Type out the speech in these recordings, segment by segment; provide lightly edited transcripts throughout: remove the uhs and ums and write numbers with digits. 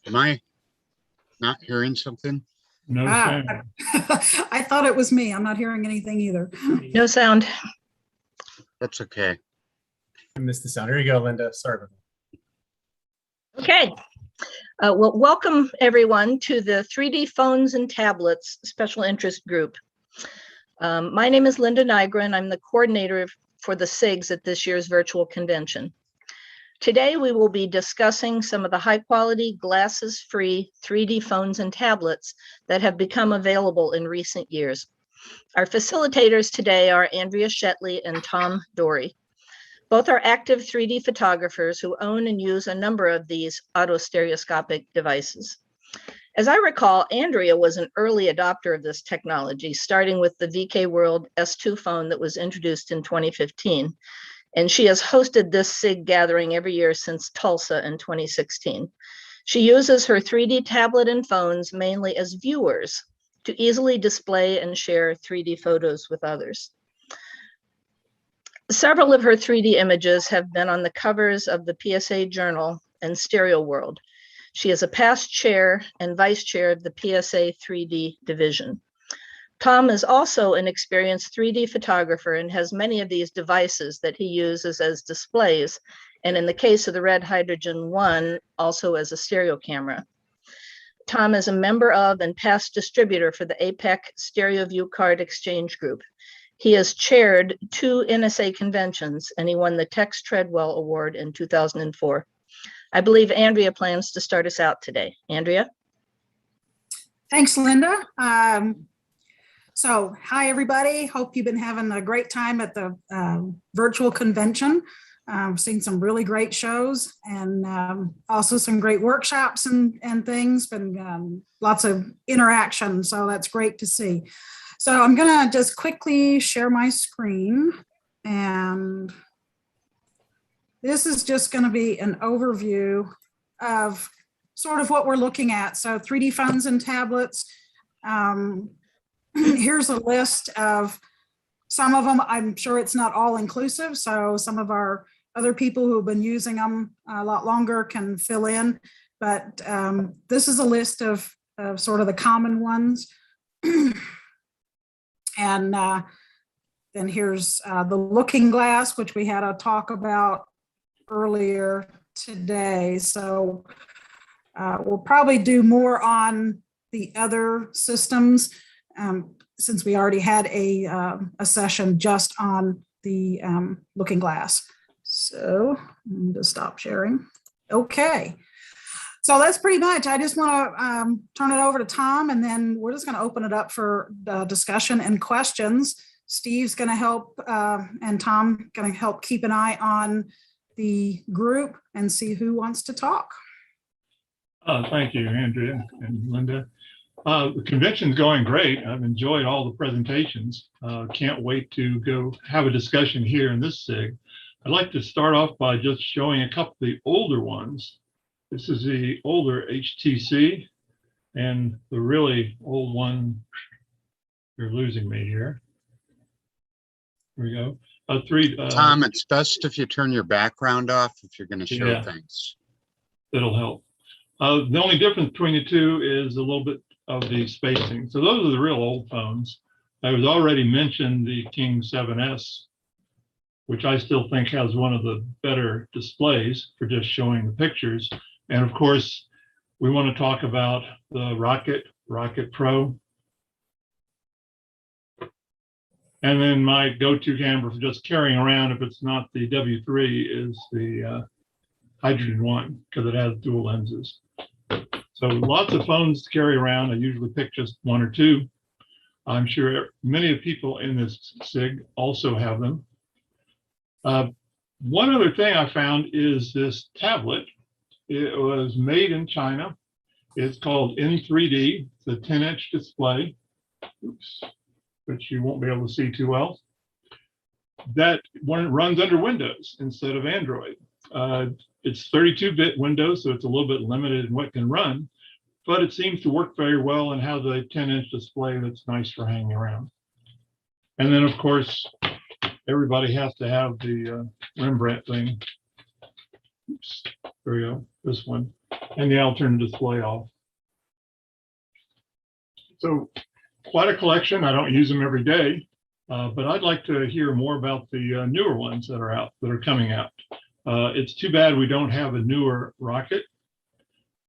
Am I not hearing something? No Ah, sound. I thought it was me. I'm not hearing anything either. No sound. That's okay. I missed the sound. Here you go, Linda. Sorry about that. Okay. Well, welcome everyone to the 3D Phones and Tablets Special Interest Group. My name is Linda Nygren. I'm the coordinator for the SIGs at this year's virtual convention. Today, we will be discussing some of the high-quality, glasses-free 3D phones and tablets that have become available in recent years. Our facilitators today are Andrea Shetley and Tom Dory. Both are active 3D photographers who own and use a number of these autostereoscopic devices. As I recall, Andrea was an early adopter of this technology, starting with the VK World S2 phone that was introduced in 2015. And she has hosted this SIG gathering every year since Tulsa in 2016. She uses her 3D tablet and phones mainly as viewers to easily display and share 3D photos with others. Several of her 3D images have been on the covers of the PSA Journal and Stereo World. She is a past chair and vice chair of the PSA 3D division. Tom is also an experienced 3D photographer and has many of these devices that he uses as displays, and in the case of the Red Hydrogen 1, also as a stereo camera. Tom is a member of and past distributor for the APEC Stereo View Card Exchange Group. He has chaired 2 NSA conventions, and he won the Tex Treadwell Award in 2004. I believe Andrea plans to start us out today. Andrea? Thanks, Linda. So hi, everybody. Hope you've been having a great time at the virtual convention. Seen some really great shows and also some great workshops and things, been lots of interaction. So that's great to see. So I'm gonna just quickly share my screen, and this is just gonna be an overview of sort of what we're looking at. So 3D phones and tablets. Here's a list of some of them. I'm sure it's not all inclusive, so some of our other people who have been using them a lot longer can fill in, but this is a list of sort of the common ones. And then here's the looking glass, which we had a talk about earlier today. So we'll probably do more on the other systems since we already had a session just on the looking glass. So I'm going to stop sharing. Okay. So that's pretty much, I just want to turn it over to Tom, and then we're just going to open it up for discussion and questions. Steve's going to help and Tom going to help keep an eye on the group and see who wants to talk. Thank you, Andrea and Linda. The convention's going great. I've enjoyed all the presentations. Can't wait to go have a discussion here in this SIG. I'd like to start off by just showing a couple of the older ones. This is the older HTC, and the really old one, you're losing me here. Here we go. Tom, it's best if you turn your background off if you're going to show things. It'll help. The only difference between the two is a little bit of the spacing. So those are the real old phones. I was already mentioned the King 7S, which I still think has one of the better displays for just showing the pictures. And of course, we want to talk about the Rocket Pro. And then my go-to camera for just carrying around, if it's not the W3, is the Hydrogen 1, because it has dual lenses. So lots of phones to carry around. I usually pick just 1 or 2. I'm sure many of the people in this SIG also have them. One other thing I found is this tablet. It was made in China. It's called N3D. It's a 10-inch display. Oops, which you won't be able to see too well. That one runs under Windows instead of Android. It's 32-bit Windows, so it's a little bit limited in what it can run, but it seems to work very well and has a 10-inch display that's nice for hanging around. And then, of course, everybody has to have the Rembrandt thing. Oops, there we go, this one. and the alternative display off. So quite a collection. I don't use them every day, but I'd like to hear more about the newer ones that are out, that are coming out. It's too bad we don't have a newer rocket.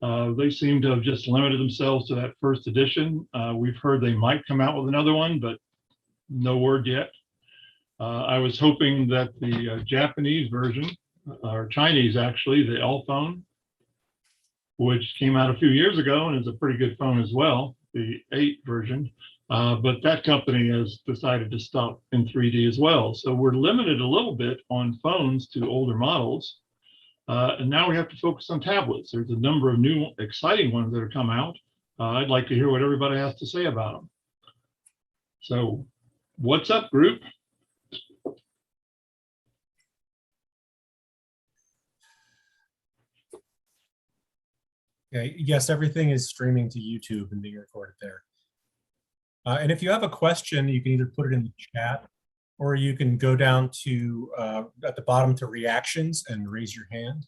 They seem to have just limited themselves to that first edition. We've heard they might come out with another one, but no word yet. I was hoping that the Japanese version, or Chinese actually, the L phone, which came out a few years ago and is a pretty good phone as well, the 8 version, but that company has decided to stop in 3D as well. So we're limited a little bit on phones to older models. And now we have to focus on tablets. There's a number of new exciting ones that have come out. I'd like to hear what everybody has to say about them. So what's up, group? Okay, yes, everything is streaming to YouTube and being recorded there. And if you have a question, you can either put it in the chat, or you can go down to at the bottom to reactions and raise your hand.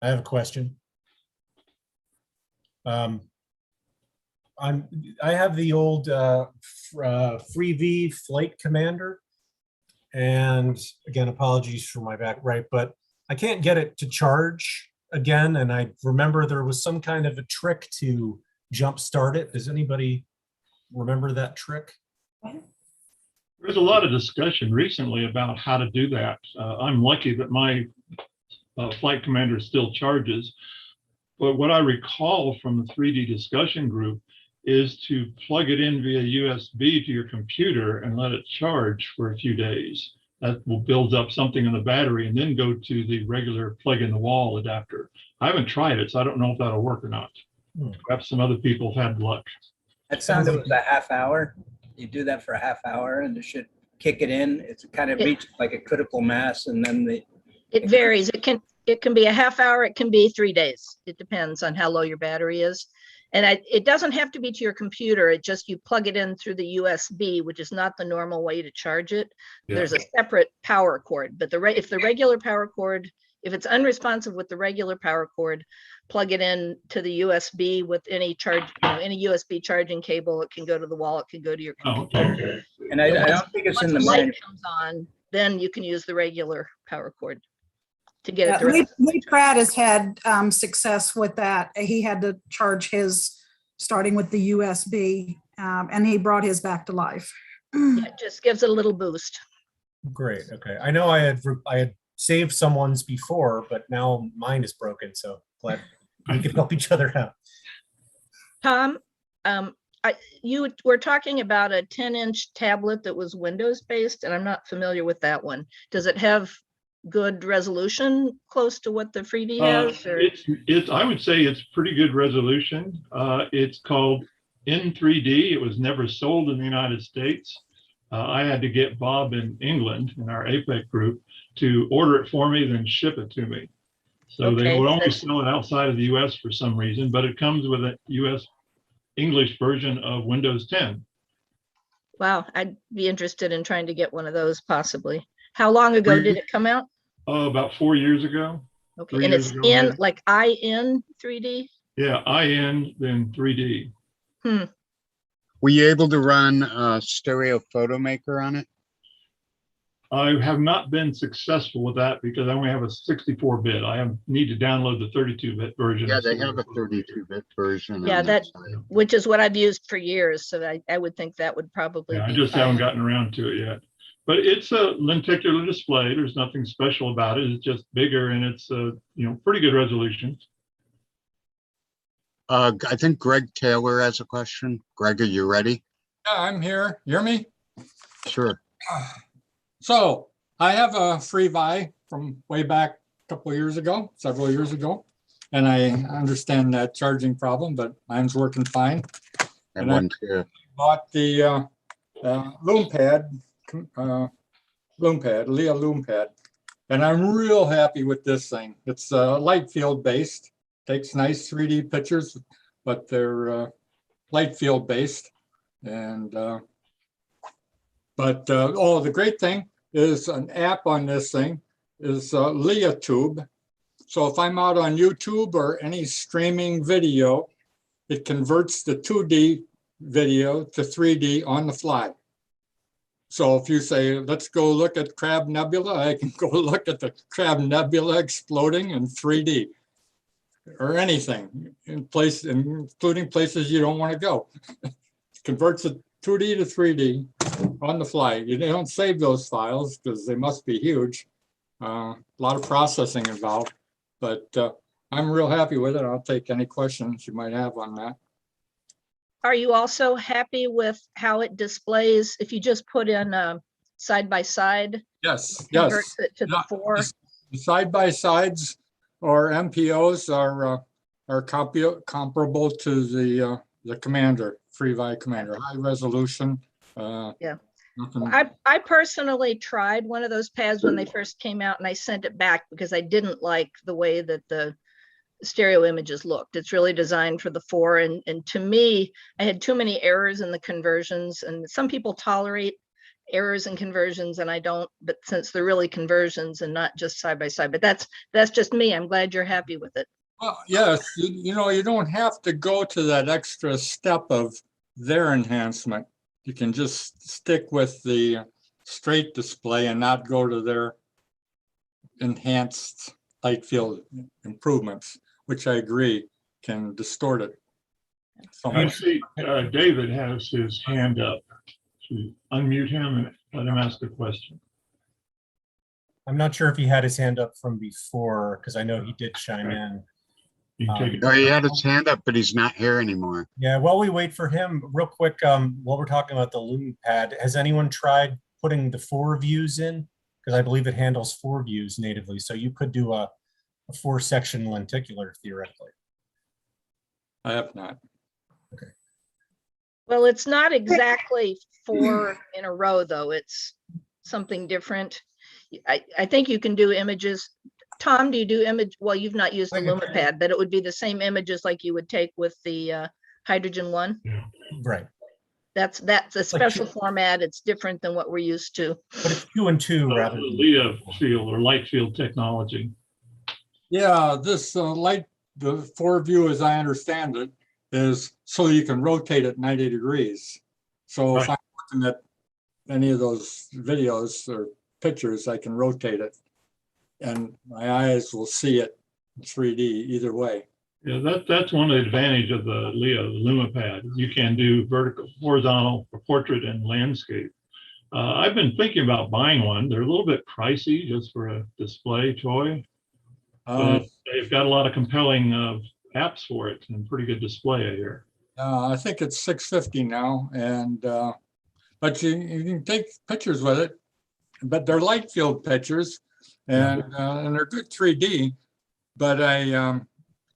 I have a question. I have the old FreeV Flight Commander, and again, apologies for my back, right? But I can't get it to charge again, and I remember there was some kind of a trick to jumpstart it. Does anybody remember that trick? There's a lot of discussion recently about how to do that. I'm lucky that my Flight Commander still charges, but what I recall from the 3D discussion group is to plug it in via USB to your computer and let it charge for a few days. That will build up something in the battery and then go to the regular plug in the wall adapter. I haven't tried it, so I don't know if that'll work or not. Perhaps some other people have had luck. That sounds like it was a half hour. You do that for a half hour and it should kick it in. It's kind of reached like a critical mass, and then It varies. It can be a half hour. It can be 3 days. It depends on how low your battery is. And it doesn't have to be to your computer. It just, you plug it in through the USB, which is not the normal way to charge it. Yeah. There's a separate power cord, but if the regular power cord, if it's unresponsive with the regular power cord, plug it in to the USB with any charge, any USB charging cable. It can go to the wall. It can go to your computer. Okay. and I don't think it's in the Once the light manual. comes on, then you can use the regular power cord to get it. Yeah, the rest- Lee Pratt has had success with that. He had to charge his, starting with the USB, and he brought his back to life. Yeah, it just gives it a little boost. Great. Okay. I know I had saved someone's before, but now mine is broken. So glad we can help each other out. Tom, you were talking about a 10-inch tablet that was Windows based, and I'm not familiar with that one. Does it have good resolution close to what the FreeD has? Or? I would say it's pretty good resolution. It's called N3D. It was never sold in the United States. I had to get Bob in England in our APEC group to order it for me, then ship it to me. So they would only sell it outside of the US for some reason, but it comes with a US English version of Windows 10. Wow, I'd be interested in trying to get one of those possibly. How long ago did it come out? Oh, about 4 years ago. Okay, 3 and years it's ago, in maybe. like IN 3D? Yeah, IN, then 3D. Were you able to run Stereo Photo Maker on it? I have not been successful with that because I only have a 64-bit. I need to download the 32-bit version. Yeah, of they Stereo have a Photo Maker. 32-bit version. Yeah, on that, site. which is what I've used for years. So I would think that would probably Yeah, I be just fine. haven't gotten around to it yet. But it's a lenticular display. There's nothing special about it. It's just bigger and it's pretty good resolution. I think Greg Taylor has a question. Greg, are you ready? Yeah, I'm here. You hear me? Sure. So I have a FreeVi from way back a couple of years ago, several years ago. And I understand that charging problem, but mine's working fine. And And I- one too. Bought the LoomPad, Leah LoomPad. And I'm real happy with this thing. It's light field based, takes nice 3D pictures, but they're light field based. And the great thing is an app on this thing is LeahTube. So if I'm out on YouTube or any streaming video, it converts the 2D video to 3D on the fly. So if you say, let's go look at Crab Nebula, I can go look at the Crab Nebula exploding in 3D or anything, including places you don't want to go. Converts it 2D to 3D on the fly. You don't save those files because they must be huge. A lot of processing involved, but I'm real happy with it. I'll take any questions you might have on that. Are you also happy with how it displays if you just put in side by side? Yes, Converts yes. it to the 4? The side-by-sides or MPOs are comparable to the Commander, FreeVi Commander, high resolution. Yeah. Nothing. I personally tried one of those pads when they first came out, and I sent it back because I didn't like the way that the stereo images looked. It's really designed for the 4, and to me, I had too many errors in the conversions, and some people tolerate errors in conversions and I don't, but since they're really conversions and not just side by side, but that's just me. I'm glad you're happy with it. Well, yes, you know, you don't have to go to that extra step of their enhancement. You can just stick with the straight display and not go to their enhanced light field improvements, which I agree can distort it. So I see David has his hand up. To unmute him and let him ask a question. I'm not sure if he had his hand up from before, because I know he did chime in. You can take it. No, he had his hand up, but he's not here anymore. Yeah, while we wait for him, real quick, while we're talking about the LumiPad, has anyone tried putting the 4 views in? Because I believe it handles 4 views natively, so you could do a 4-section lenticular theoretically. I have not. Well, it's not exactly 4 in a row, though. It's something different. I think you can do images. Tom, do you do image? Well, you've not used the LumiPad, but it would be the same images like you would take with the hydrogen one. Yeah. Right. That's a special format. It's different than what we're used to. But it's 2 and 2 rather The than LIA field or light field technology. Yeah, this the 4 view, as I understand it, is so you can rotate it 90 degrees. So if Right. I'm looking at any of those videos or pictures, I can rotate it and my eyes will see it in 3D either way. Yeah, that's one of the advantages of the LIA, the LumiPad. You can do vertical, horizontal, for portrait and landscape. I've been thinking about buying one. They're a little bit pricey just for a display toy. But they've got a lot of compelling apps for it and pretty good display here. I think it's $650 now, and but you can take pictures with it. But they're light field pictures, and they're good 3D. But I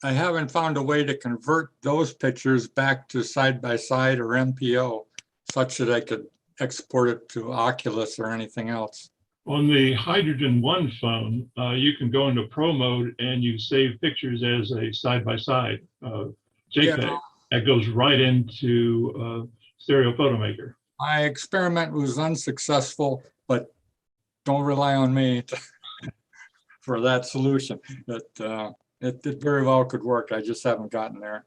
haven't found a way to convert those pictures back to side by side or MPO, such that I could export it to Oculus or anything else. On the Hydrogen One phone, you can go into Pro mode and you save pictures as a side-by-side JPEG. Yeah. That goes right into Stereo Photo Maker. My experiment was unsuccessful, but don't rely on me for that solution. But it very well could work. I just haven't gotten there.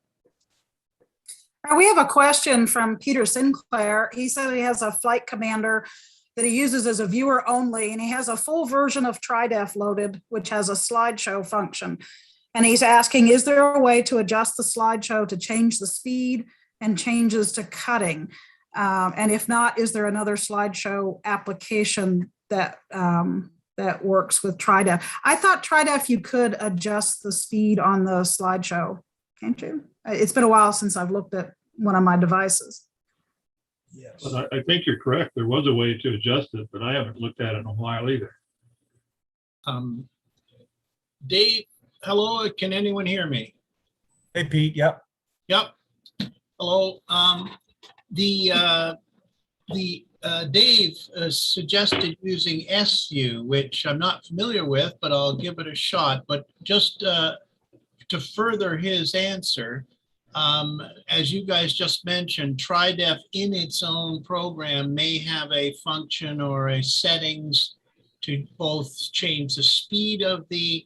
We have a question from Peter Sinclair. He said he has a Flight Commander that he uses as a viewer only, and he has a full version of TriDef loaded, which has a slideshow function. And he's asking, is there a way to adjust the slideshow to change the speed and changes to cutting? And if not, is there another slideshow application that that works with TriDef? I thought TriDef, you could adjust the speed on the slideshow, can't you? It's been a while since I've looked at one of my devices. Yes. But I think you're correct. There was a way to adjust it, but I haven't looked at it in a while either. Dave, hello, can anyone hear me? Hey, Pete. Yep. Yep. Hello. Dave suggested using SU, which I'm not familiar with, but I'll give it a shot. But just to further his answer, as you guys just mentioned, TriDef in its own program may have a function or a settings to both change the speed of the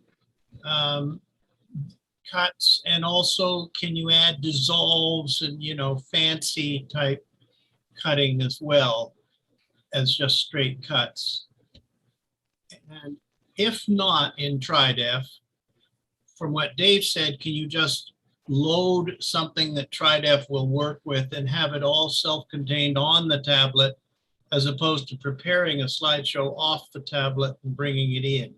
cuts, and also can you add dissolves and, fancy type cutting as well as just straight cuts? And if not in TriDef, from what Dave said, can you just load something that TriDef will work with and have it all self-contained on the tablet, as opposed to preparing a slideshow off the tablet and bringing it in?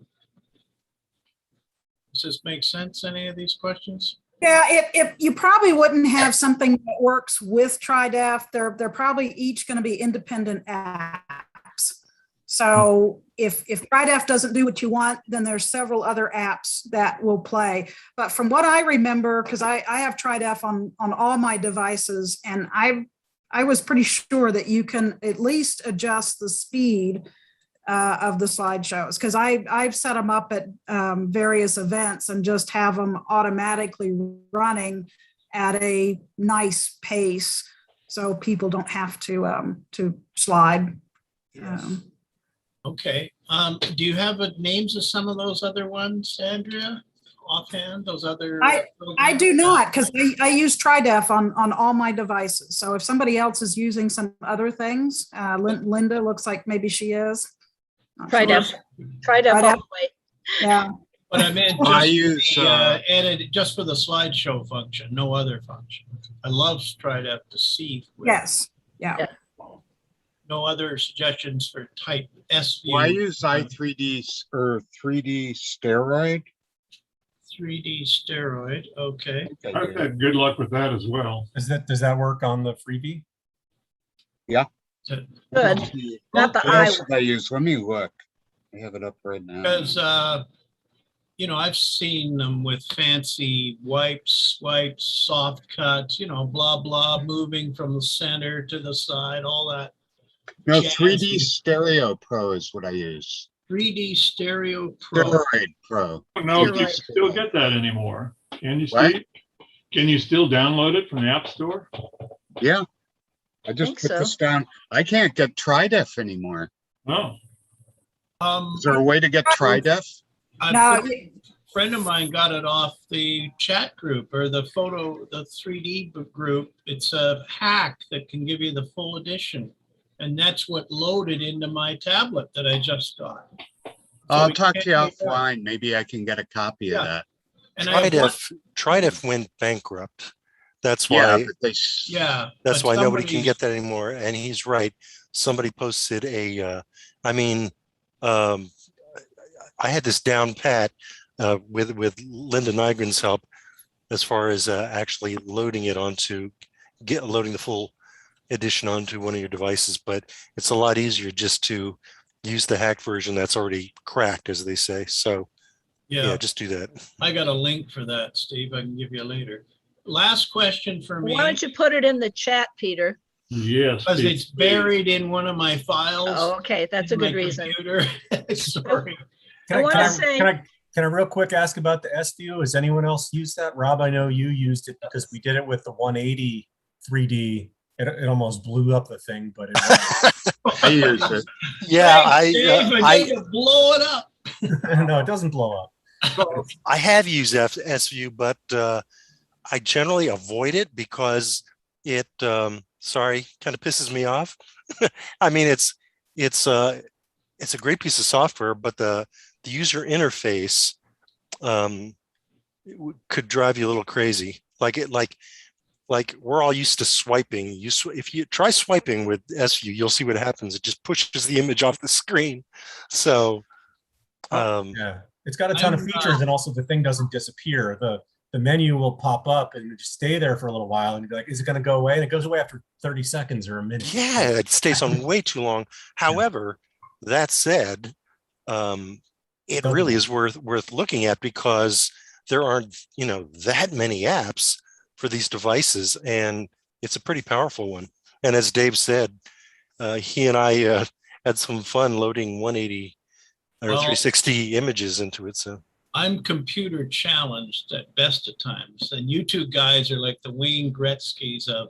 Does this make sense, any of these questions? Yeah, if you probably wouldn't have something that works with TriDef, they're probably each going to be independent apps. So if TriDef doesn't do what you want, then there's several other apps that will play. But from what I remember, because I have TriDef on all my devices, and I was pretty sure that you can at least adjust the speed of the slideshows, because I've set them up at various events and just have them automatically running at a nice pace, so people don't have to slide. Okay. Do you have names of some of those other ones, Andrea, offhand? Those other? I do not, because I use TriDef on all my devices. So if somebody else is using some other things, Linda looks like maybe she is. Not sure. TriDef all the way. Yeah. But I meant I just use, added just for the slideshow function, no other function. I love TriDef to see. Yes. Yeah. Yeah. No other suggestions for type S view. Well, I use i3D or 3D steroid. 3D steroid. Okay. I've had good luck with that as well. Does that work on the freebie? So, Good. Not the What I else did I use? Let me look. I have it up right now. because I've seen them with fancy wipes, soft cuts, blah blah, moving from the center to the side, all that. No, jazz. 3D Stereo Pro is what I use. 3D Stereo Pro. Steroid Pro. I don't know if You're you right. still get that anymore. Can you What? still, can you still download it from the App Store? Yeah. I just think put so. this down. I can't get TriDef anymore. Oh, Is there a way to get TriDef? No, A friend of mine got it off the chat group or the 3D group. It's a hack that can give you the full edition. And that's what loaded into my tablet that I just got. So I'll we talk can't to you make that. offline. Maybe I can get a copy of Yeah. that. And I have one- TriDef went bankrupt. That's Yeah, why but they, yeah. that's but why nobody can somebody's- get that anymore. And he's right. Somebody posted I had this down pat with Linda Nygren's help as far as actually loading it loading the full edition onto one of your devices. But it's a lot easier just to use the hack version that's already cracked, as they say. So yeah, just do that. I got a link for that, Steve. I can give you later. Last question for me. Why don't you put it in the chat, Peter? yes. Because Steve. it's buried in one of my files. Oh, okay, that's a in my good reason. computer. Sorry. I wanna say- Can I real quick ask about the S view? Has anyone else used that? Rob, I know you used it because we did it with the 180 3D. It almost blew up the thing, but I use it. Yeah, Thanks, Dave, but I they could blow it up. no, it doesn't blow up. I have used SView, but I generally avoid it because it kind of pisses me off. I mean, it's a great piece of software, but the user interface could drive you a little crazy. Like we're all used to swiping. If you try swiping with SView, you'll see what happens. It just pushes the image off the screen. So Yeah, it's got a ton of features, and also the thing doesn't disappear. The menu will pop up and just stay there for a little while, and you'll be like, "Is it going to go away?" And it goes away after 30 seconds or a minute. yeah, it stays on way too long. However, that said, it really is worth looking at because there aren't that many apps for these devices, and it's a pretty powerful one. And as Dave said, he and I had some fun loading 180 or 360 images into it. So I'm computer challenged at best of times, and you two guys are like the Wayne Gretzky's of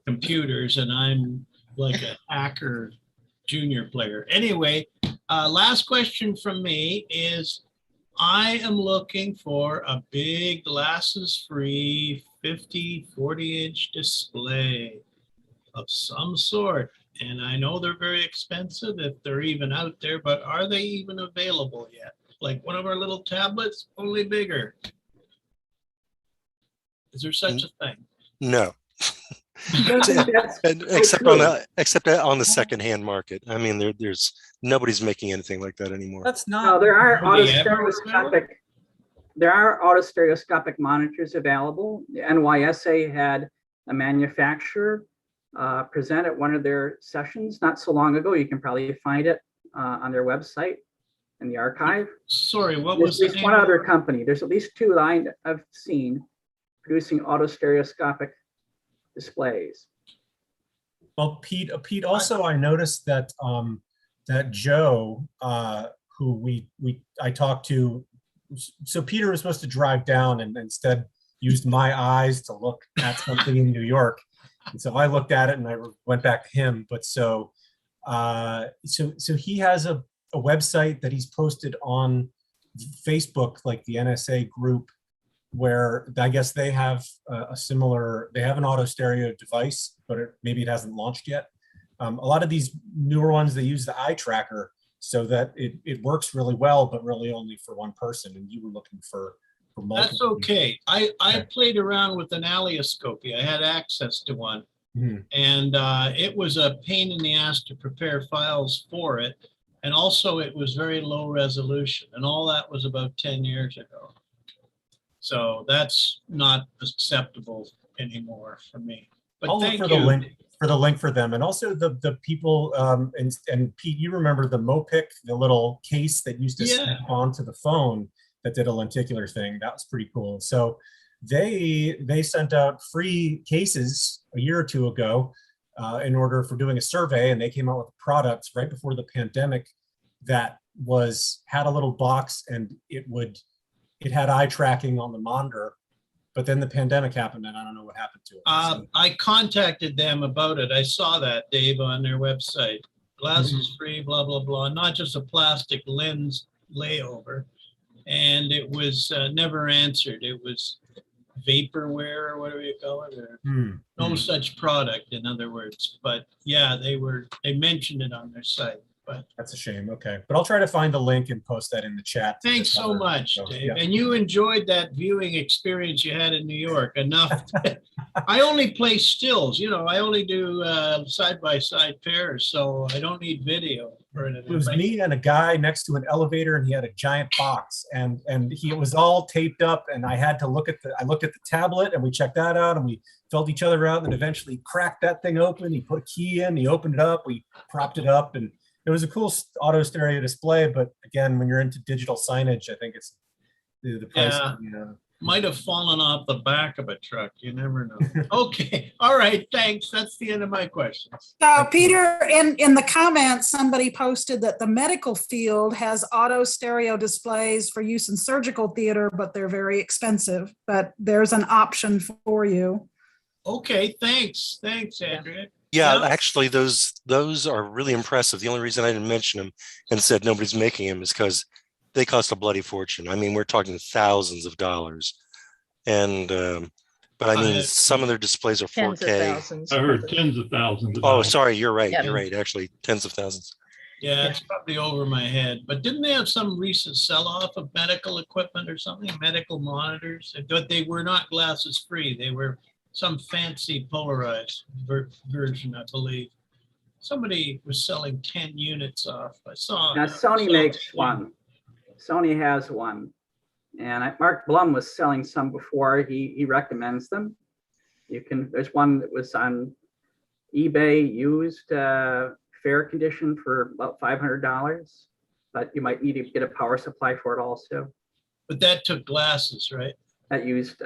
computers, and I'm like a hacker junior player. Anyway, last question from me is I am looking for a big glasses-free 40-inch display of some sort. And I know they're very expensive if they're even out there, but are they even available yet? Like one of our little tablets, only bigger. Is there such a thing? No. That's Except true. on the secondhand market. I mean, there's nobody's making anything like that anymore. That's No, not. there are Are they ever autostereoscopic monitors available. The NYSA had a manufacturer present at one of their sessions not so long ago. You can probably find it on their website in the archive. Sorry, what There's was at the least one name? other company. There's at least two that I've seen producing autostereoscopic displays. Well, Pete, also, I noticed that that Joe, who I talked to, so Peter was supposed to drive down and instead used my eyes to look at something in New York. And so I looked at it and I went back to him. But so he has a website that he's posted on Facebook, like the NSA group, where I guess they have they have an auto stereo device, but maybe it hasn't launched yet. A lot of these newer ones, they use the eye tracker so that it works really well, but really only for one person. And you were looking for multiple. That's okay. I played around with an aliascopy. I had access to one. Mhm. And it was a pain in the ass to prepare files for it. And also it was very low resolution. And all that was about 10 years ago. So that's not acceptable anymore for me. But I'll look thank for you. the link for them, and also the people. And Pete, you remember the Mopic, the little case that used to snap onto the phone that did a lenticular thing. That was pretty cool. So they sent out free cases a year or two ago in order for doing a survey, and they came out with products right before the pandemic that had a little box, and it had eye tracking on the monitor, but then the pandemic happened and I don't know what happened to it. I contacted them about it. I saw that, Dave, on their website. Glasses free, blah, blah, blah. Not just a plastic lens layover. And it was never answered. It was vaporware or whatever you call it. Or no such product, in other words. But yeah, they mentioned it on their site. But that's a shame. Okay, but I'll try to find the link and post that in the chat. Thanks so much, Dave. Yeah. And you enjoyed that viewing experience you had in New York enough. I only play stills, I only do side-by-side pairs, so I don't need video or anything. It was me and a guy next to an elevator, and he had a giant box, and it was all taped up, and I had to I looked at the tablet, and we checked that out, and we felt each other out, and eventually cracked that thing open. He put a key in, he opened it up, we propped it up, and it was a cool auto stereo display. But again, when you're into digital signage, I think it's the price. Yeah. Might have fallen off the back of a truck. You never know. Okay. All right. Thanks. That's the end of my questions. So Peter, in the comments, somebody posted that the medical field has auto stereo displays for use in surgical theater, but they're very expensive. But there's an option for you. Okay. Thanks. Thanks, Andrea. Yeah, actually, those are really impressive. The only reason I didn't mention them and said nobody's making them is because they cost a bloody fortune. I mean, we're talking thousands of dollars. And, but I mean, some of their displays are 4K. I heard tens of thousands. Oh, sorry, you're right. Yeah. You're right. Actually, tens of thousands. Yeah, it's probably over my head. But didn't they have some recent sell-off of medical equipment or something, medical monitors? But they were not glasses free. They were some fancy polarized version, I believe. Somebody was selling 10 units off. I saw. Now, Sony makes one. Sony has one. And Mark Blum was selling some before. He recommends them. There's one that was on eBay used, fair condition for about $500, but you might need to get a power supply for it also. But that took glasses, right? That used,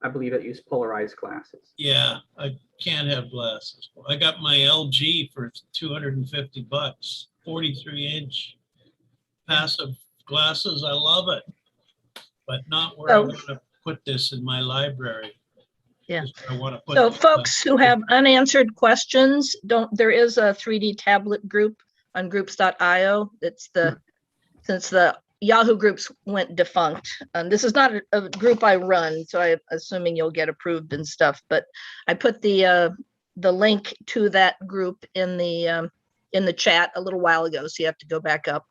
I believe it used polarized glasses. Yeah, I can't have glasses. I got my LG for $250, 43-inch passive glasses. I love it, but not where I'm going to put this in my library. Yeah. I want to put so folks who have unanswered questions, there is a 3D tablet group on groups.io. It's since the Yahoo groups went defunct. This is not a group I run, so I'm assuming you'll get approved and stuff, but I put the link to that group in the chat a little while ago, so you have to go back up,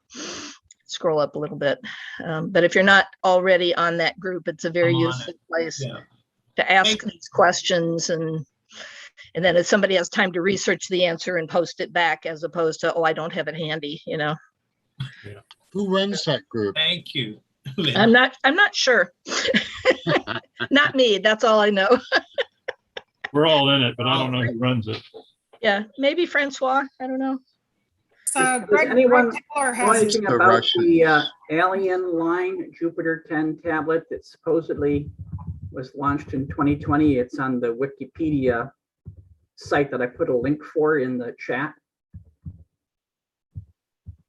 scroll up a little bit. But if you're not already on that group, it's a very I'm on useful place Yeah. to ask Thank- these questions, and then if somebody has time to research the answer and post it back, as opposed to, oh, I don't have it handy, you know. Who runs that group? Thank you. I'm not sure. Not me, that's all I know. We're all in it, but I don't know who runs it. Yeah, maybe Francois, I don't know. So Does Greg anyone Taylor know has, anything The about the Russians. Alien line Jupiter 10 tablet that supposedly was launched in 2020? It's on the Wikipedia site that I put a link for in the chat.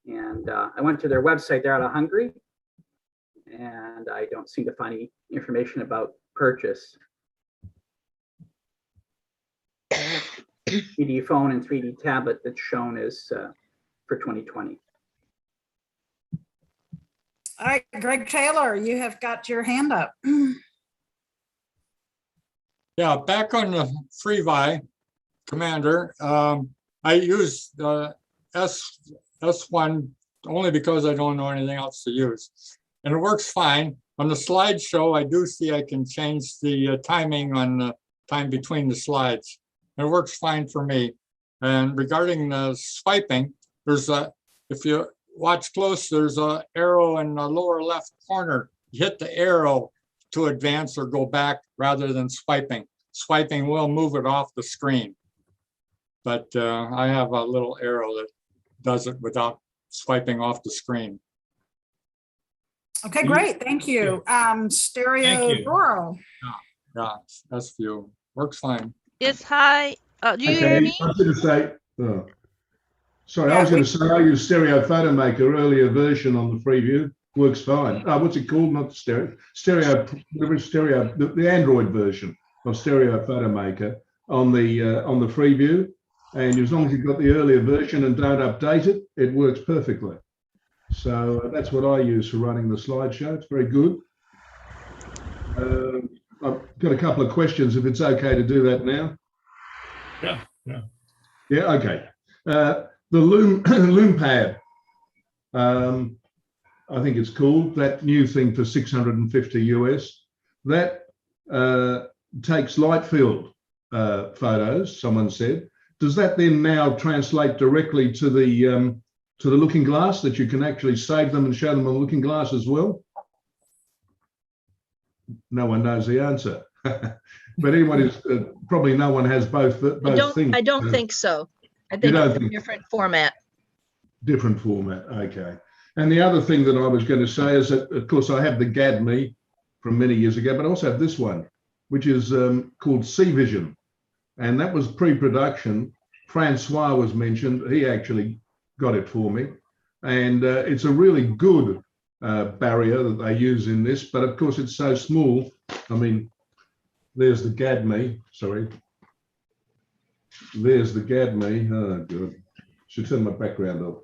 And I went to their website. They're out of Hungary, and I don't seem to find any information about purchase. 3D phone and 3D tablet that's shown as for 2020. all right, Greg Taylor, you have got your hand up. Yeah, back on the FreeVi Commander, I use the S1 only because I don't know anything else to use. And it works fine. On the slideshow, I do see I can change the timing on the time between the slides. It works fine for me. And regarding the swiping, there's if you watch close, there's an arrow in the lower left corner. You hit the arrow to advance or go back rather than swiping. Swiping will move it off the screen. But I have a little arrow that does it without swiping off the screen. Okay, great, thank you. Stereo Thank you. Doro. Yeah, that's few. Works fine. Yes, hi. Do you hear Okay, me? I was going to say, oh. Sorry, I Yeah, was going to say I use Stereo Photo Maker earlier version on the Freeview. Works fine. What's it called? Not stereo. The Android version of Stereo Photo Maker on the Freeview. And as long as you've got the earlier version and don't update it, it works perfectly. So that's what I use for running the slideshow. It's very good. I've got a couple of questions, if it's okay to do that now. Yeah, okay. The Loom Pad, I think it's called, that new thing for 650 US, that takes light field photos, someone said. Does that then now translate directly to the looking glass, that you can actually save them and show them on the looking glass as well? No one knows the answer. But anyone is probably no one has both things. I don't think so. I think it's a different format. Different format, okay. And the other thing that I was going to say is that, of course, I have the GADME from many years ago, but I also have this one, which is called C-Vision. And that was pre-production. Francois was mentioned. He actually got it for me. And it's a really good barrier that they use in this, but of course it's so small. I mean, there's the GADME, sorry. There's the GADME. Oh, good. Should turn my background off.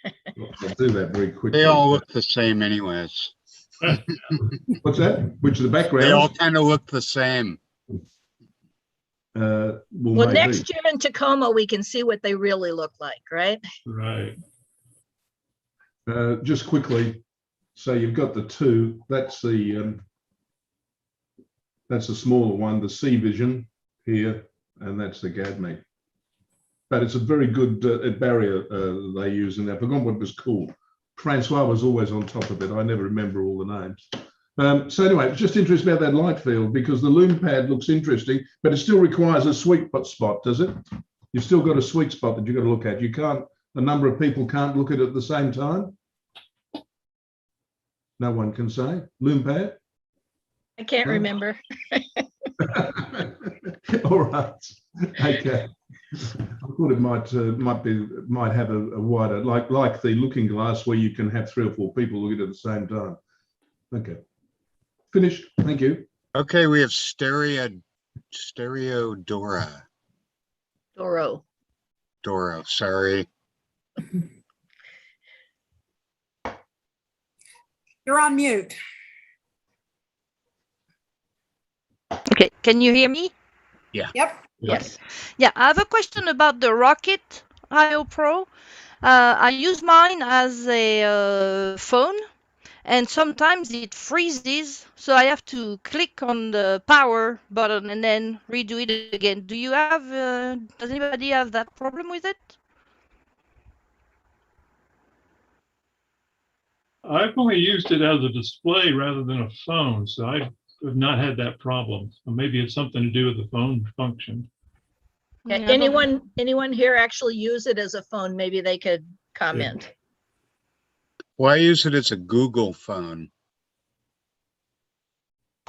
I'll do that very quickly. They all look the same anyways. What's that? Which is the background? They all kind of look the same. Well, Well, maybe. next year in Tacoma, we can see what they really look like, right? Right. Just quickly, so you've got the two. That's the smaller one, the C-Vision here, and that's the GADME. But it's a very good barrier they use, and I forgot what it was called. Francois was always on top of it. I never remember all the names. So anyway, it's just interesting about that light field, because the Loom Pad looks interesting, but it still requires a sweet spot, does it? You've still got a sweet spot that you've got to look at. You can't, a number of people can't look at it at the same time. No one can say. Loom Pad? I can't No. remember. All right. Okay. I thought it might have a wider, like the looking glass, where you can have 3 or 4 people looking at the same time. Okay. Finished. Thank you. Okay, we have Stereo Dora. Doro. Sorry. You're on mute. Okay, can you hear me? Yep. Yes. Yeah, I have a question about the Rocket IO Pro. I use mine as a phone, and sometimes it freezes, so I have to click on the power button and then redo it again. Do you have, does anybody have that problem with it? I've only used it as a display rather than a phone, so I have not had that problem. So maybe it's something to do with the phone function. Yeah, Yeah, I don't- anyone here actually use it as a phone? Maybe they could comment. Well, I use it as a Google phone.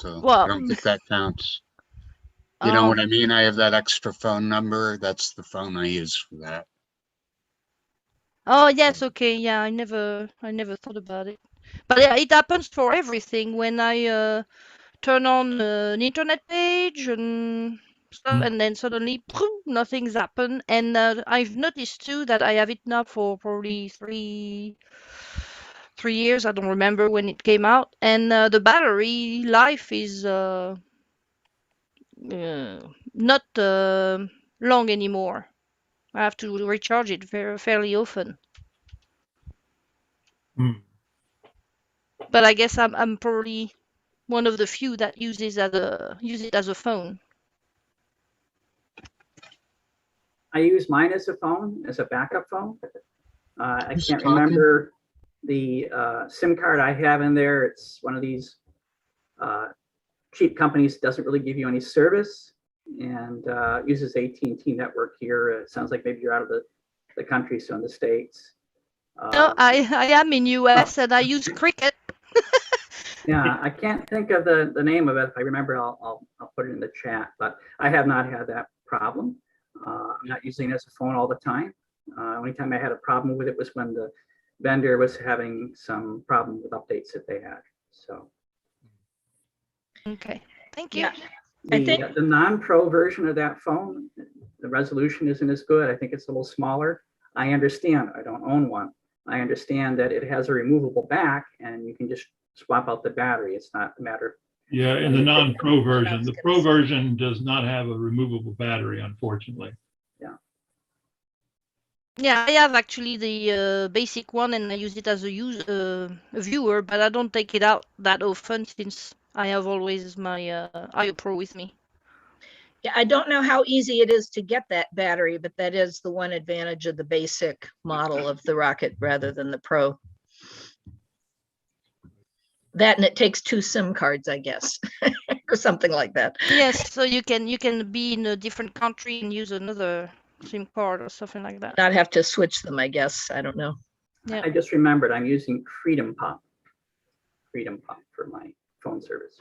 So I Well, don't think that counts. You know what I mean? I have that extra phone number. That's the phone I use for that. Oh yes, okay, yeah, I never thought about it. But yeah, it happens for everything when I turn on an internet page and stuff, and then suddenly poof, nothing's happened. And I've noticed too that I have it now for probably three years. I don't remember when it came out, and the battery life is not long anymore. I have to recharge it fairly often. Hmm. But I guess I'm probably one of the few that use it as a phone. I use mine as a phone, as a backup phone. I Who's can't talking? remember the SIM card I have in there. It's one of these cheap companies, doesn't really give you any service, and uses AT&T network here. It sounds like maybe you're out of the country, so in the States. No, I am in US and I use Cricket. Yeah, I can't think of the name of it. If I remember, I'll put it in the chat, but I have not had that problem. I'm not using it as a phone all the time. Only time I had a problem with it was when the vendor was having some problem with updates that they had. So Okay, thank you. Yeah, I think the non-pro version of that phone, the resolution isn't as good. I think it's a little smaller. I understand. I don't own one. I understand that it has a removable back and you can just swap out the battery. It's not a matter. Yeah, in the non-pro version, the pro version does not have a removable battery, unfortunately. Yeah, I have actually the basic one and I use it as a viewer, but I don't take it out that often since I have always my IO Pro with me. Yeah, I don't know how easy it is to get that battery, but that is the one advantage of the basic model of the Rocket rather than the Pro. That and it takes 2 SIM cards, I guess, or something like that. Yes, so you can be in a different country and use another SIM card or something like that. Not have to switch them, I guess. I don't know. Yeah. I just remembered I'm using Freedom Pop for my phone service.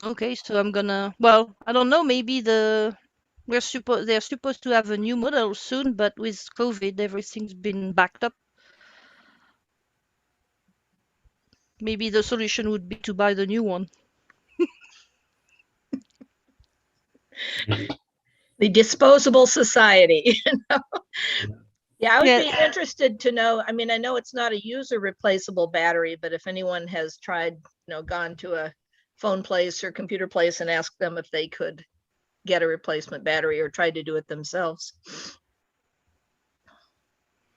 Okay, so I'm gonna, well, I don't know, maybe they're supposed to have a new model soon, but with COVID, everything's been backed up. Maybe the solution would be to buy the new one. The disposable society. You know? Yeah, I would Yeah. be interested to know. I mean, I know it's not a user replaceable battery, but if anyone has tried, gone to a phone place or computer place and asked them if they could get a replacement battery or tried to do it themselves.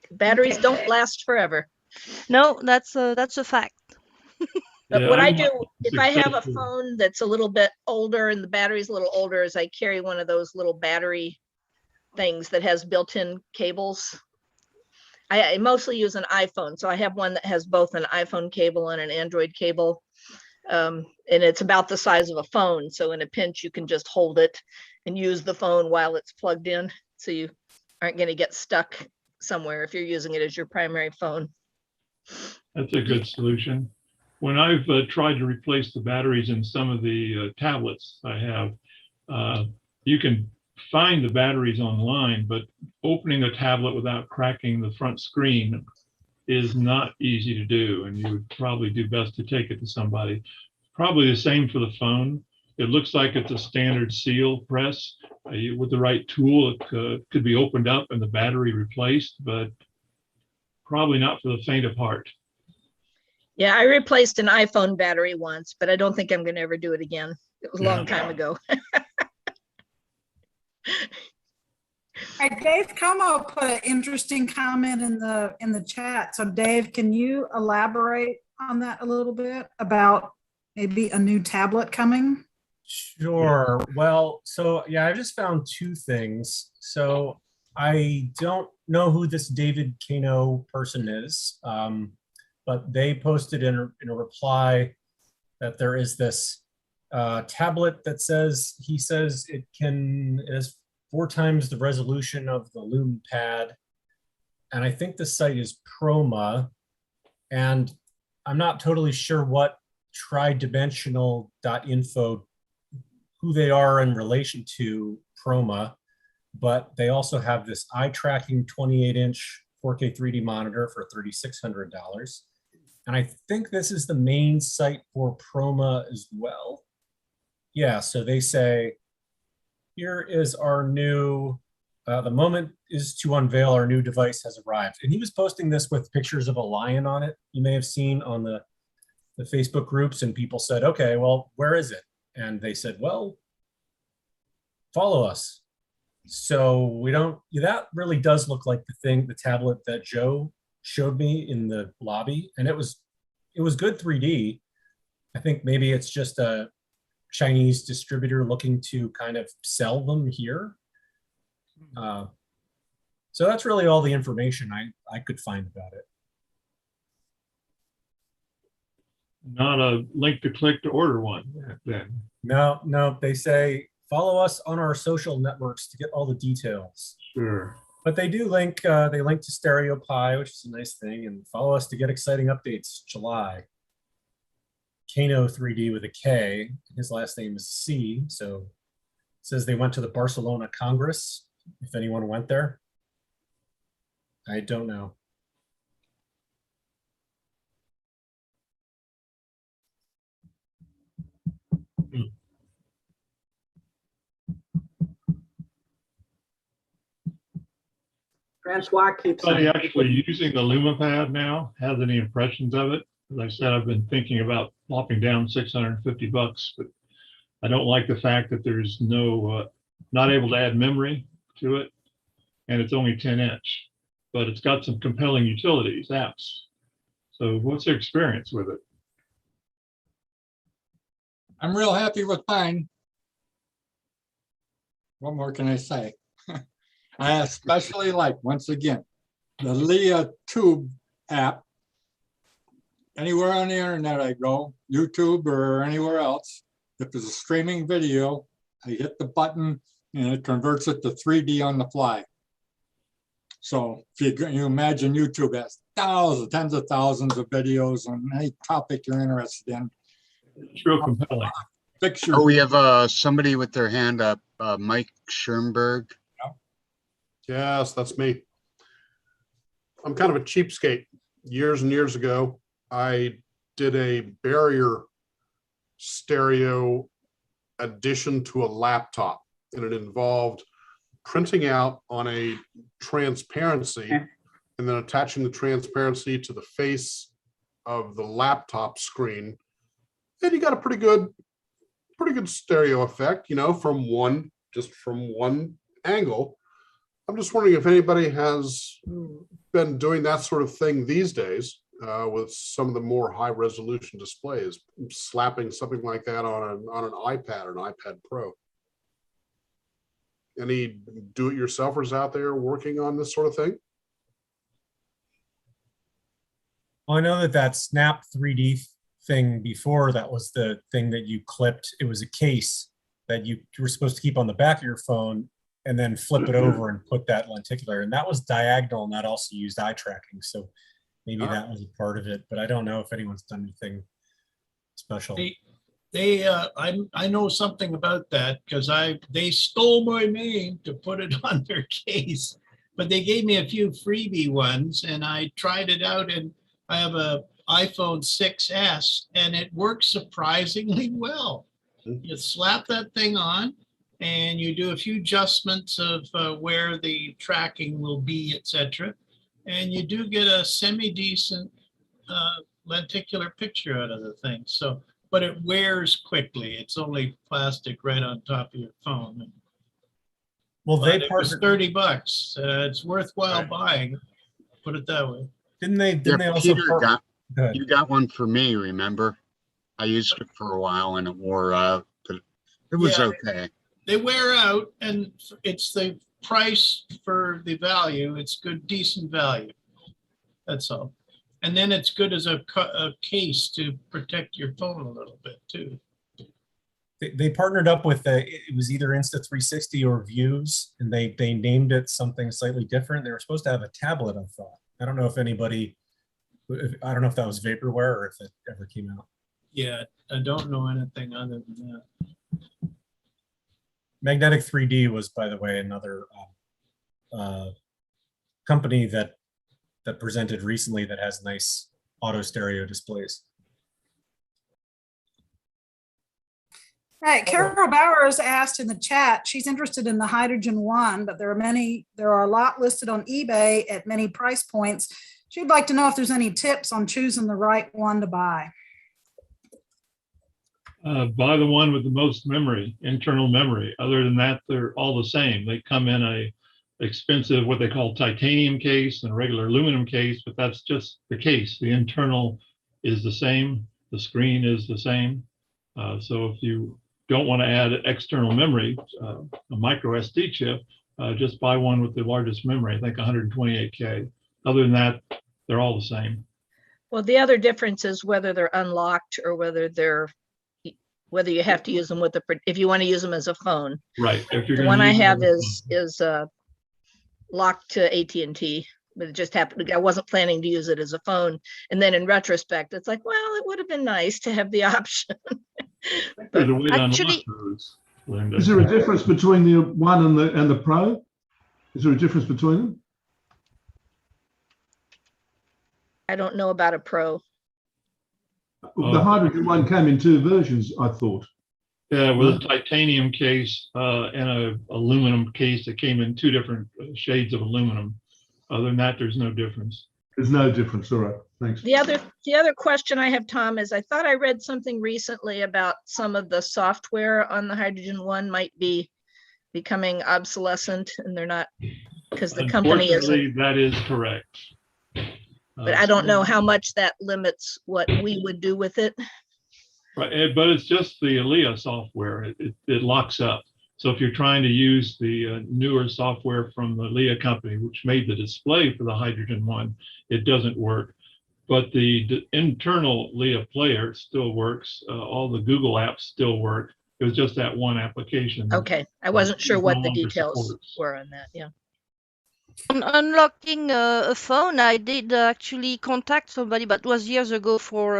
Batteries don't last forever. No, that's a fact. But Yeah, what I I'm do, if I have a successful. phone that's a little bit older and the battery's a little older, is I carry one of those little battery things that has built-in cables. I mostly use an iPhone, so I have one that has both an iPhone cable and an Android cable. And it's about the size of a phone. So in a pinch, you can just hold it and use the phone while it's plugged in. So you aren't going to get stuck somewhere if you're using it as your primary phone. That's a good solution. When I've tried to replace the batteries in some of the tablets I have, you can find the batteries online, but opening a tablet without cracking the front screen is not easy to do, and you would probably do best to take it to somebody. Probably the same for the phone. It looks like it's a standard seal press. With the right tool, it could be opened up and the battery replaced, but probably not for the faint of heart. Yeah, I replaced an iPhone battery once, but I don't think I'm going to ever do it again. It was a long Yeah. time ago. Hey, Dave Como put an interesting comment in the chat. So Dave, can you elaborate on that a little bit about maybe a new tablet coming? Sure. Well, so yeah, I just found two things. So I don't know who this David Kano person is, but they posted in a reply that there is this tablet that he says it has 4 times the resolution of the Loom Pad. And I think the site is Proma. And I'm not totally sure what tridimensional.info, who they are in relation to Proma, but they also have this eye tracking 28-inch 4K 3D monitor for $3,600. And I think this is the main site for Proma as well. Yeah, so they say, here is our new, the moment is to unveil our new device has arrived. And he was posting this with pictures of a lion on it. You may have seen on the Facebook groups, and people said, okay, well, where is it? And they said, well, follow us. So that really does look like the tablet that Joe showed me in the lobby. And it was good 3D. I think maybe it's just a Chinese distributor looking to kind of sell them here. So that's really all the information I could find about it. Not a link to click to order one then. No, they say follow us on our social networks to get all the details. Sure. But they do link, they link to Stereo Pi, which is a nice thing, and follow us to get exciting updates July. Kano 3D with a K, his last name is C, so it says they went to the Barcelona Congress, if anyone went there. I don't know. Francois keeps. Anybody actually using the LumaPad now has any impressions of it? As I said, I've been thinking about plopping down $650, but I don't like the fact that there's not able to add memory to it, and it's only 10-inch, but it's got some compelling utilities, apps. So what's your experience with it? I'm real happy with mine. What more can I say? I especially like, once again, the Leah Tube app. Anywhere on the internet I go, YouTube or anywhere else, if there's a streaming video, I hit the button and it converts it to 3D on the fly. So if you imagine YouTube has thousands, tens of thousands of videos on any topic you're interested in. It's real compelling. Picture. Oh, we have somebody with their hand up, Mike Schoenberg. Yes, that's me. I'm kind of a cheapskate. Years and years ago, I did a barrier stereo addition to a laptop, and it involved printing out on a transparency and then attaching the transparency to the face of the laptop screen. And you got a pretty good stereo effect, from one angle. I'm just wondering if anybody has been doing that sort of thing these days with some of the more high resolution displays, slapping something like that on an iPad or an iPad Pro. Any do-it-yourselfers out there working on this sort of thing? Well, I know that Snap 3D thing before, that was the thing that you clipped. It was a case that you were supposed to keep on the back of your phone and then flip it over and put that lenticular. And that was diagonal, and that also used eye tracking. So maybe that was a part of it, but I don't know if anyone's done anything special. I know something about that because they stole my name to put it on their case, but they gave me a few freebie ones and I tried it out, and I have a iPhone 6S and it works surprisingly well. You slap that thing on and you do a few adjustments of where the tracking will be, etc. and you do get a semi-decent lenticular picture out of the thing. So, but it wears quickly. It's only plastic right on top of your phone. Well, But they it was partnered, $30. It's worthwhile Right. buying. Put it that way. didn't they? Yeah, Didn't they also? Peter got, Go ahead. you got one for me, remember? I used it for a while and it wore out, but it was Yeah. okay. They wear out, and it's the price for the value. It's good, decent value. That's all. And then it's good as a case to protect your phone a little bit too. They partnered up with it was either Insta360 or Views, and they named it something slightly different. They were supposed to have a tablet, I thought. I don't know if anybody, I don't know if that was vaporware or if it ever came out. Yeah, I don't know anything other than that. Magnetic 3D was, by the way, another company that presented recently that has nice auto stereo displays. All right, Carol Bowers asked in the chat, she's interested in the Hydrogen One, but there are a lot listed on eBay at many price points. She'd like to know if there's any tips on choosing the right one to buy. Buy the one with the most memory, internal memory. Other than that, they're all the same. They come in a expensive, what they call titanium case and a regular aluminum case, but that's just the case. The internal is the same. The screen is the same. So if you don't want to add external memory, a micro SD chip, just buy one with the largest memory, I think 128K. Other than that, they're all the same. Well, the other difference is whether they're unlocked or whether you have to use them with if you want to use them as a phone. Right. If you're The gonna one I use it have as a is locked to AT&T, but it just happened. I wasn't planning to use it as a phone. And then in retrospect, it's like, well, it would have been nice to have the option. there's a way to Actually- unlock those, Linda. Is there a difference between the one and the Pro? Is there a difference between them? I don't know about a Pro. The Hydrogen One came in two versions, I thought. Yeah, with a titanium case and a aluminum case that came in two different shades of aluminum. Other than that, there's no difference. There's no difference. All right, thanks. The other question I have, Tom, is I thought I read something recently about some of the software on the Hydrogen One might be becoming obsolescent, and they're not, because the company isn't. Unfortunately, that is correct. But I don't know how much that limits what we would do with it. Right, but it's just the ELIA software. It locks up. So if you're trying to use the newer software from the ELIA company, which made the display for the Hydrogen One, it doesn't work. But the internal ELIA player still works. All the Google apps still work. It was just that one application. Okay, I wasn't sure no what the longer details supports. were on that, yeah. On unlocking a phone, I did actually contact somebody, but it was years ago for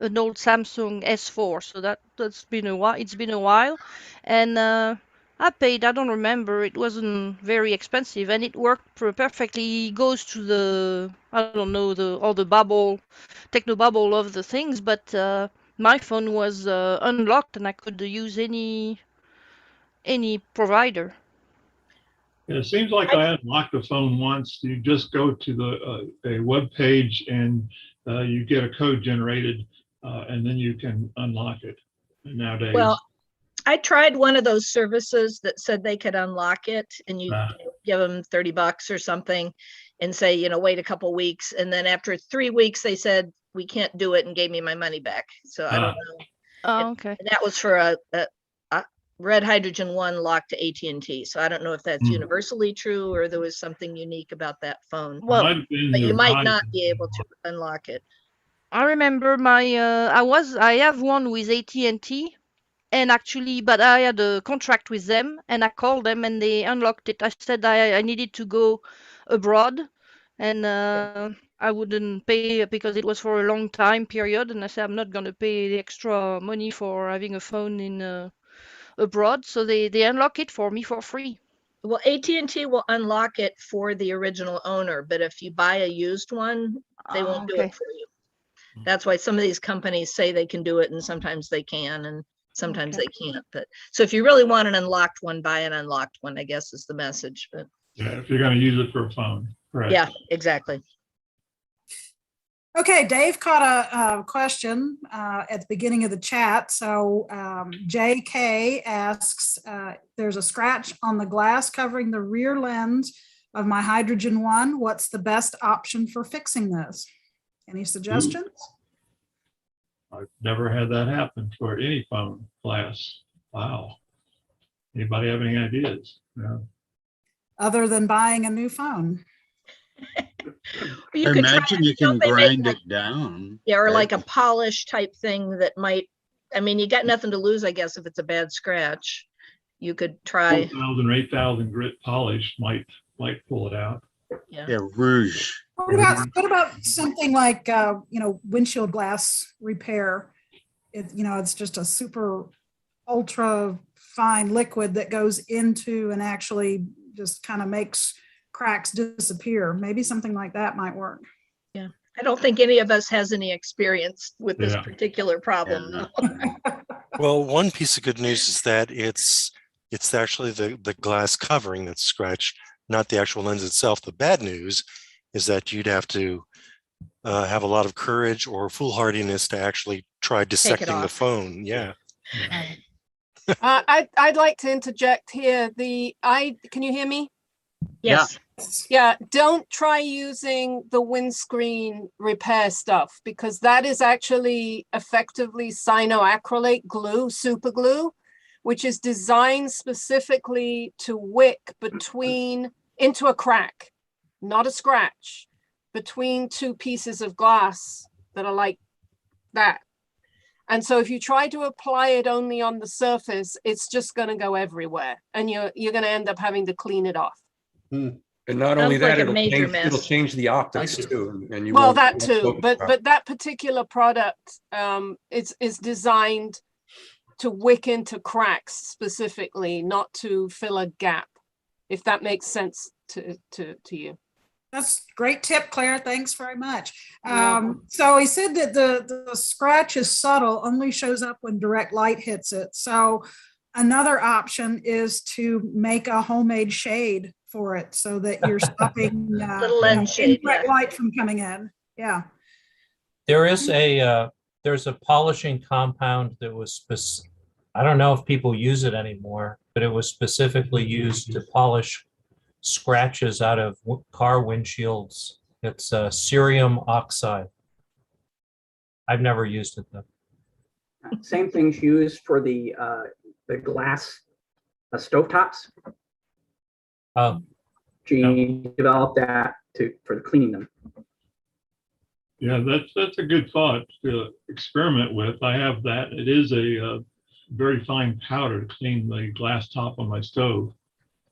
an old Samsung S4. So that's been a while. It's been a while, and I paid. I don't remember. It wasn't very expensive, and it worked perfectly. It goes to the I don't know all the bubble, techno bubble of the things, but my phone was unlocked, and I could use any provider. It seems like I unlocked the phone once. You just go to a web page and you get a code generated, and then you can unlock it nowadays. Well, I tried one of those services that said they could unlock it, and you give them $30 or something and say, wait a couple weeks. And then after 3 weeks, they said, we can't do it, and gave me my money back. So I don't know. Oh, okay. And that was for a Red Hydrogen One locked to AT&T. So I don't know if that's universally true or there was something unique about that phone. Well, Might have been But you your might not Verizon. be able to unlock it. I remember my I have one with AT&T, and actually, but I had a contract with them, and I called them and they unlocked it. I said I needed to go abroad, and I wouldn't pay because it was for a long time period, and I said I'm not gonna pay the extra money for having a phone in abroad, so they unlock it for me for free. Well, AT&T will unlock it for the original owner, but if you buy a used one, they won't do Okay. it for you. That's why some of these companies say they can do it, and sometimes they can, and sometimes Okay. they can't. But so if you really want an unlocked one, buy an unlocked one, I guess is the message. But Yeah, if you're going to use it for a phone. Correct. Yeah, exactly. Okay, Dave caught a question at the beginning of the chat. So JK asks, there's a scratch on the glass covering the rear lens of my Hydrogen One. What's the best option for fixing this? Any suggestions? I've never had that happen for any phone glass. Wow. Anybody have any ideas? Yeah. Other than buying a new phone? You I could try, imagine you don't can they make grind like- it down. Yeah, or right? like a polish type thing that might, I mean, you got nothing to lose, I guess, if it's a bad scratch. You could try, 4,000 or 8,000 grit polish might pull it out. yeah. Yeah, rouge. What about something like, windshield glass repair? It's just a super ultra fine liquid that goes into and actually just kind of makes cracks disappear. Maybe something like that might work. Yeah. I don't think any of us has any experience with this Yeah. particular problem. Yeah, no. Well, one piece of good news is that it's actually the glass covering that's scratched, not the actual lens itself. The bad news is that you'd have to have a lot of courage or foolhardiness to actually try dissecting the off. phone. Yeah. I'd like to interject here. Can you hear me? Yes. Yeah, don't try using the windscreen repair stuff because that is actually effectively cyanoacrylate glue, super glue, which is designed specifically to wick into a crack, not a scratch, between two pieces of glass that are like that. And so if you try to apply it only on the surface, it's just going to go everywhere and you're going to end up having to clean it off. And not only Sounds like that, a it'll major change, mess. it'll change the optics too. And you Well, won't- that too, won't but focus but that particular product is designed to wick into cracks specifically, not to fill a gap, if that makes sense to you. That's a great tip, Claire. Thanks very much. You're welcome. So he said that the scratch is subtle, only shows up when direct light hits it. So another option is to make a homemade shade for it so that you're stopping Little lens shade, indirect yeah. light from coming in. Yeah. There is there's a polishing compound that was I don't know if people use it anymore, but it was specifically used to polish scratches out of car windshields. It's cerium oxide. I've never used it though. Same thing's used for the glass stovetops. Oh, She developed that for cleaning them. Yeah, that's a good thought to experiment with. I have that. It is a very fine powder to clean the glass top on my stove.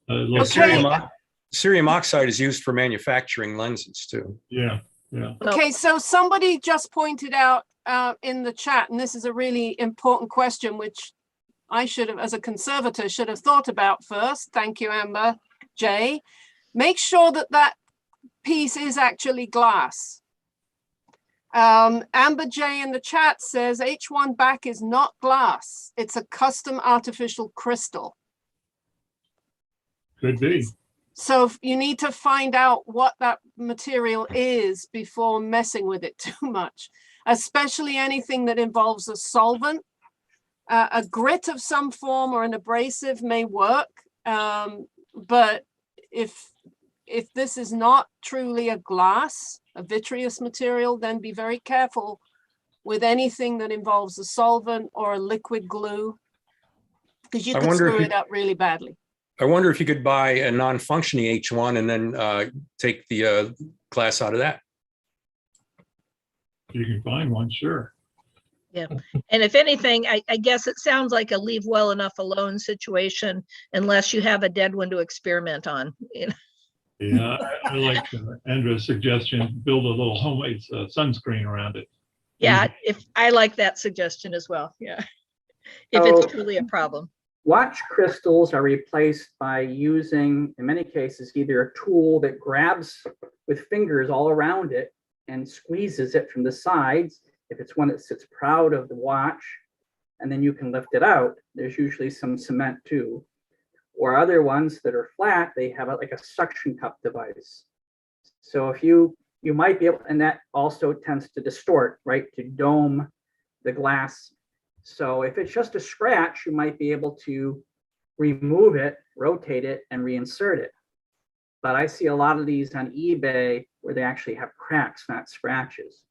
Cerium oxide is used for manufacturing lenses too. Yeah, yeah. Okay, so somebody just pointed out in the chat, and this is a really important question, which I should have, as a conservator, should have thought about first. Thank you, Amber J. Make sure that that piece is actually glass. Amber J in the chat says H1 back is not glass. It's a custom artificial crystal. Could be. So you need to find out what that material is before messing with it too much, especially anything that involves a solvent. A grit of some form or an abrasive may work, but if this is not truly a glass, a vitreous material, then be very careful with anything that involves a solvent or a liquid glue, because you could screw it up really badly. I wonder if you could buy a non-functioning H1 and then take the glass out of that. You can find one, sure. Yeah. And if anything, I guess it sounds like a leave well enough alone situation unless you have a dead one to experiment on. You know? Yeah, I like Andrea's suggestion, build a little homemade sunscreen around it. Yeah, if I like that suggestion as well. Yeah. If it's truly a problem. Watch crystals are replaced by using, in many cases, either a tool that grabs with fingers all around it and squeezes it from the sides. If it's one that sits proud of the watch, and then you can lift it out. There's usually some cement too. Or other ones that are flat, they have like a suction cup device. So if you might be able, and that also tends to distort, right, to dome the glass. So if it's just a scratch, you might be able to remove it, rotate it, and reinsert it. But I see a lot of these on eBay where they actually have cracks, not scratches.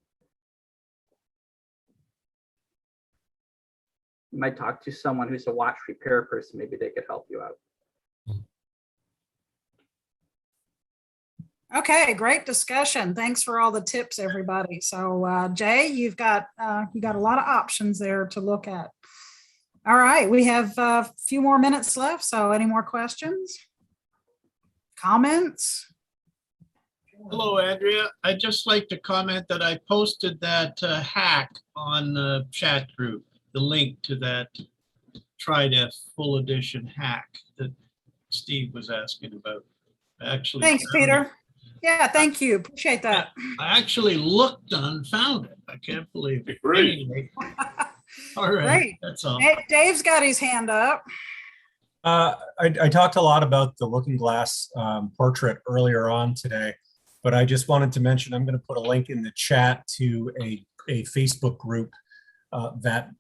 You might talk to someone who's a watch repair person. Maybe they could help you out. Okay, great discussion. Thanks for all the tips, everybody. So Jay, you got a lot of options there to look at. All right, we have a few more minutes left. So any more questions? Comments? Hello, Andrea. I'd just like to comment that I posted that hack on the chat group, the link to that TriDef full edition hack that Steve was asking about. Actually, Thanks, Peter. Yeah, thank you. Appreciate that. I actually looked and found it. I can't believe it. Great. Anyway. All right, Great. that's all. Dave's got his hand up. I talked a lot about the Looking Glass portrait earlier on today, but I just wanted to mention I'm going to put a link in the chat to a Facebook group that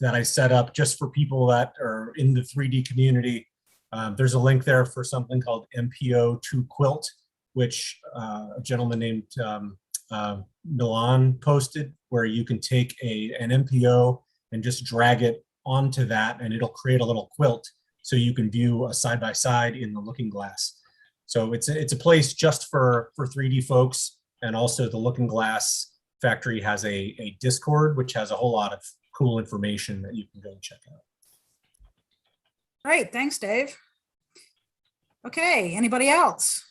I set up just for people that are in the 3D community. There's a link there for something called MPO to Quilt, which a gentleman named Milan posted, where you can take an MPO and just drag it onto that, and it'll create a little quilt so you can view a side-by-side in the Looking Glass. So it's a place just for 3D folks, and also the Looking Glass factory has a Discord, which has a whole lot of cool information that you can go and check out. Great, thanks, Dave. Okay, anybody else?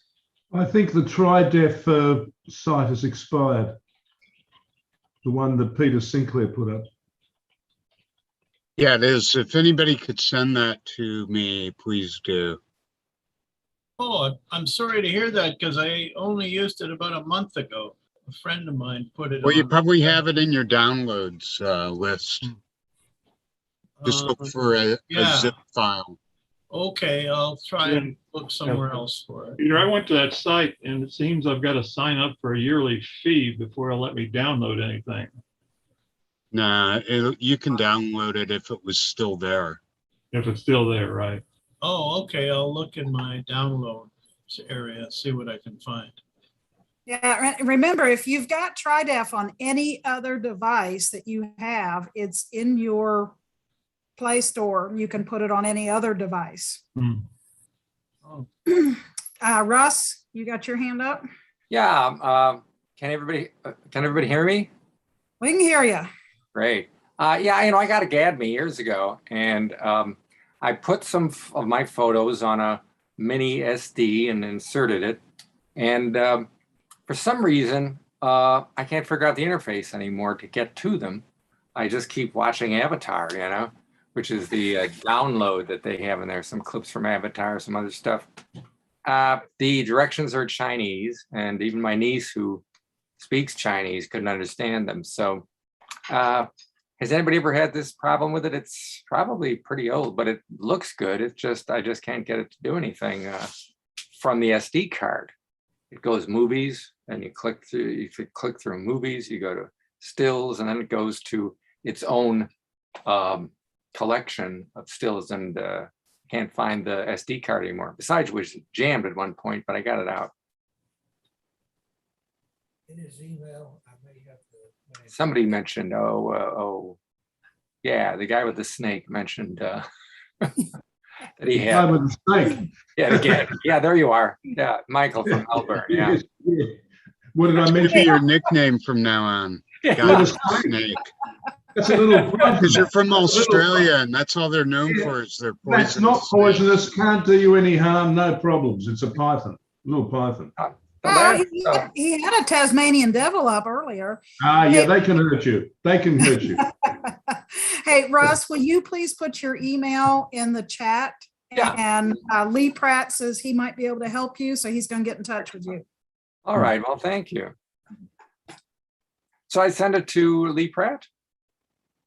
I think the TriDef site has expired. The one that Peter Sinclair put up. Yeah, it is. If anybody could send that to me, please do. Oh, I'm sorry to hear that because I only used it about a month ago. A friend of mine put it Well, you on. probably have it in your downloads list. Just look for a zip file. Okay, I'll try and look somewhere else for it. Peter, I went to that site and it seems I've got to sign up for a yearly fee before it'll let me download anything. Nah, you can download it if it was still there. If it's still there, right? Oh, okay, I'll look in my download area, see what I can find. Yeah, remember, if you've got TriDef on any other device that you have, it's in your Play Store. You can put it on any other device. Oh. Russ, you got your hand up? Yeah. Can everybody hear me? We can hear you. Great. Yeah, I got a GADME years ago, and I put some of my photos on a mini SD and inserted it. And for some reason, I can't figure out the interface anymore to get to them. I just keep watching Avatar, which is the download that they have in there, some clips from Avatar, some other stuff. The directions are Chinese, and even my niece, who speaks Chinese, couldn't understand them. So has anybody ever had this problem with it? It's probably pretty old, but it looks good. It's just, I just can't get it to do anything from the SD card. It goes movies, and you click through movies, you go to stills, and then it goes to its own collection of stills, and can't find the SD card anymore. Besides, it was jammed at one point, but I got it out. In his email, I may have to. Somebody mentioned, yeah, the guy with the snake mentioned that he had. Guy with the snake. Yeah, again, yeah, there you are. Yeah, Michael from Melbourne. Yeah. Yes, yeah. What did I That's mention? your nickname from now on. Yeah. Guy with the snake. That's a little Because you're from Australia, and that's all they're known for is their poisonous. That's not poisonous. Can't do you any harm. No problems. It's a python. Little python. He had a Tasmanian devil up earlier. Yeah, they can hurt you. They can hurt you. Hey, Russ, will you please put your email in the chat? Yeah. And Lee Pratt says he might be able to help you, so he's going to get in touch with you. All right. Well, thank you. So I send it to Lee Pratt?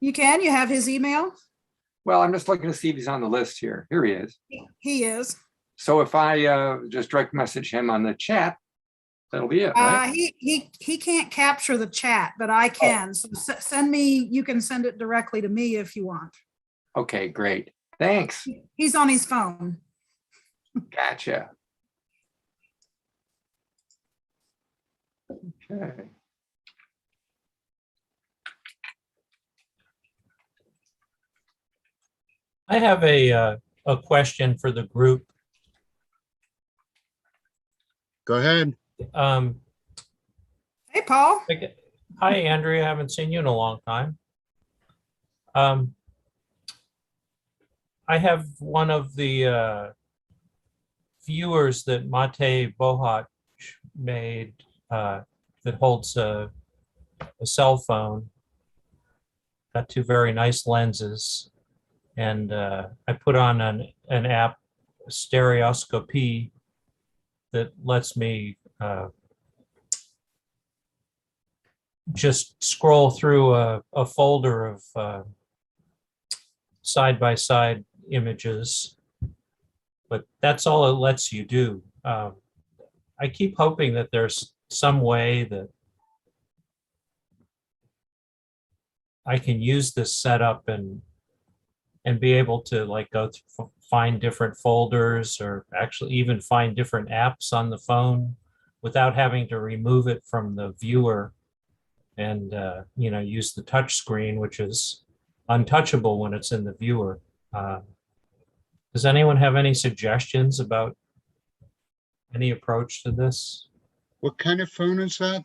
You can. You have his email? Well, I'm just looking to see if he's on the list here. Here he is. He is. So if I just direct message him on the chat, That'll be it, right? He can't capture the chat, but I can. So send me, you can send it directly to me if you want. Okay, great. Thanks. He's on his phone. Gotcha. Okay. I have a question for the group. Go ahead. Hey, Paul. Hi, Andrea. I haven't seen you in a long time. I have one of the viewers that Mate Bohach made that holds a cell phone. Got two very nice lenses. And I put on an app, Stereoscopy, that lets me just scroll through a folder of side-by-side images, but that's all it lets you do. I keep hoping that there's some way that I can use this setup and be able to like go find different folders, or actually even find different apps on the phone without having to remove it from the viewer and use the touch screen, which is untouchable when it's in the viewer. Does anyone have any suggestions about any approach to this? What kind of phone is that?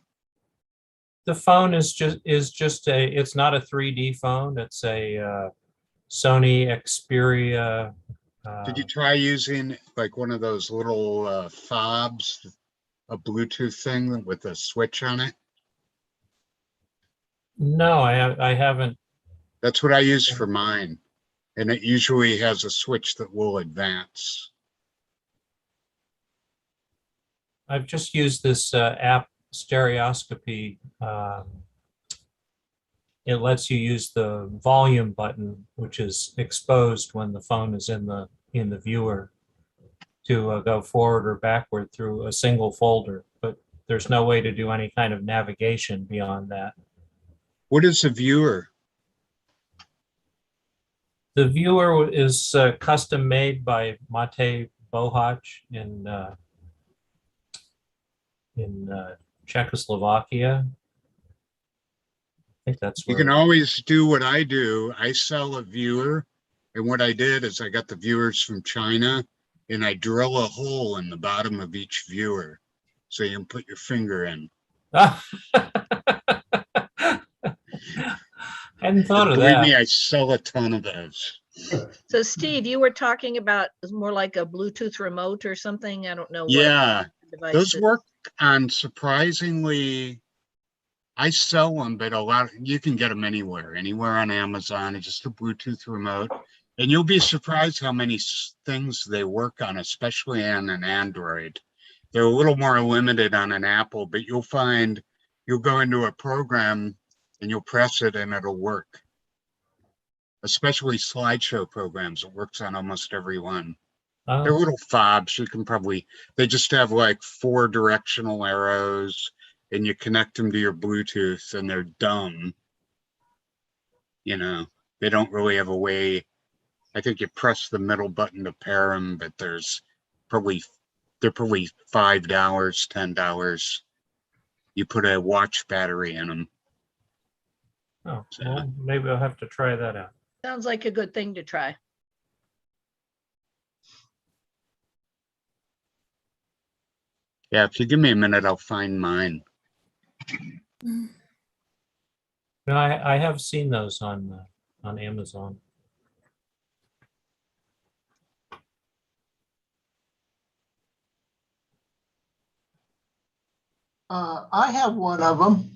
The phone is just it's not a 3D phone. It's a Sony Xperia. Did you try using like one of those little fobs, a Bluetooth thing with a switch on it? No, I haven't. That's what I use for mine. And it usually has a switch that will advance. I've just used this app, Stereoscopy. It lets you use the volume button, which is exposed when the phone is in the viewer, to go forward or backward through a single folder. But there's no way to do any kind of navigation beyond that. What is a viewer? The viewer is custom made by Mate Bohach in Czechoslovakia. I think that's where you can always do what I do. I sell a viewer. And what I did is I got the viewers from China and I drill a hole in the bottom of each viewer so you can put your finger in. Hadn't thought of Believe that. me, I sell a ton of those. So Steve, you were talking about more like a Bluetooth remote or something. I don't know. Yeah, what those work on surprisingly. I sell them, but a lot you can get them anywhere on Amazon. It's just a Bluetooth remote, and you'll be surprised how many things they work on, especially on an Android. They're a little more limited on an Apple, but you'll find you'll go into a program and you'll press it and it'll work. Especially slideshow programs, it works on almost every one. They're little fobs. You can probably, they just have like 4 directional arrows and you connect them to your Bluetooth and they're dumb. You know, they don't really have a way. I think you press the middle button to pair them, but they're probably $5, $10. You put a watch battery in them. Oh, well, maybe I'll have to try that out. Sounds like a good thing to try. Yeah, if you give me a minute, I'll find mine. No, I have seen those on Amazon. I have one of them.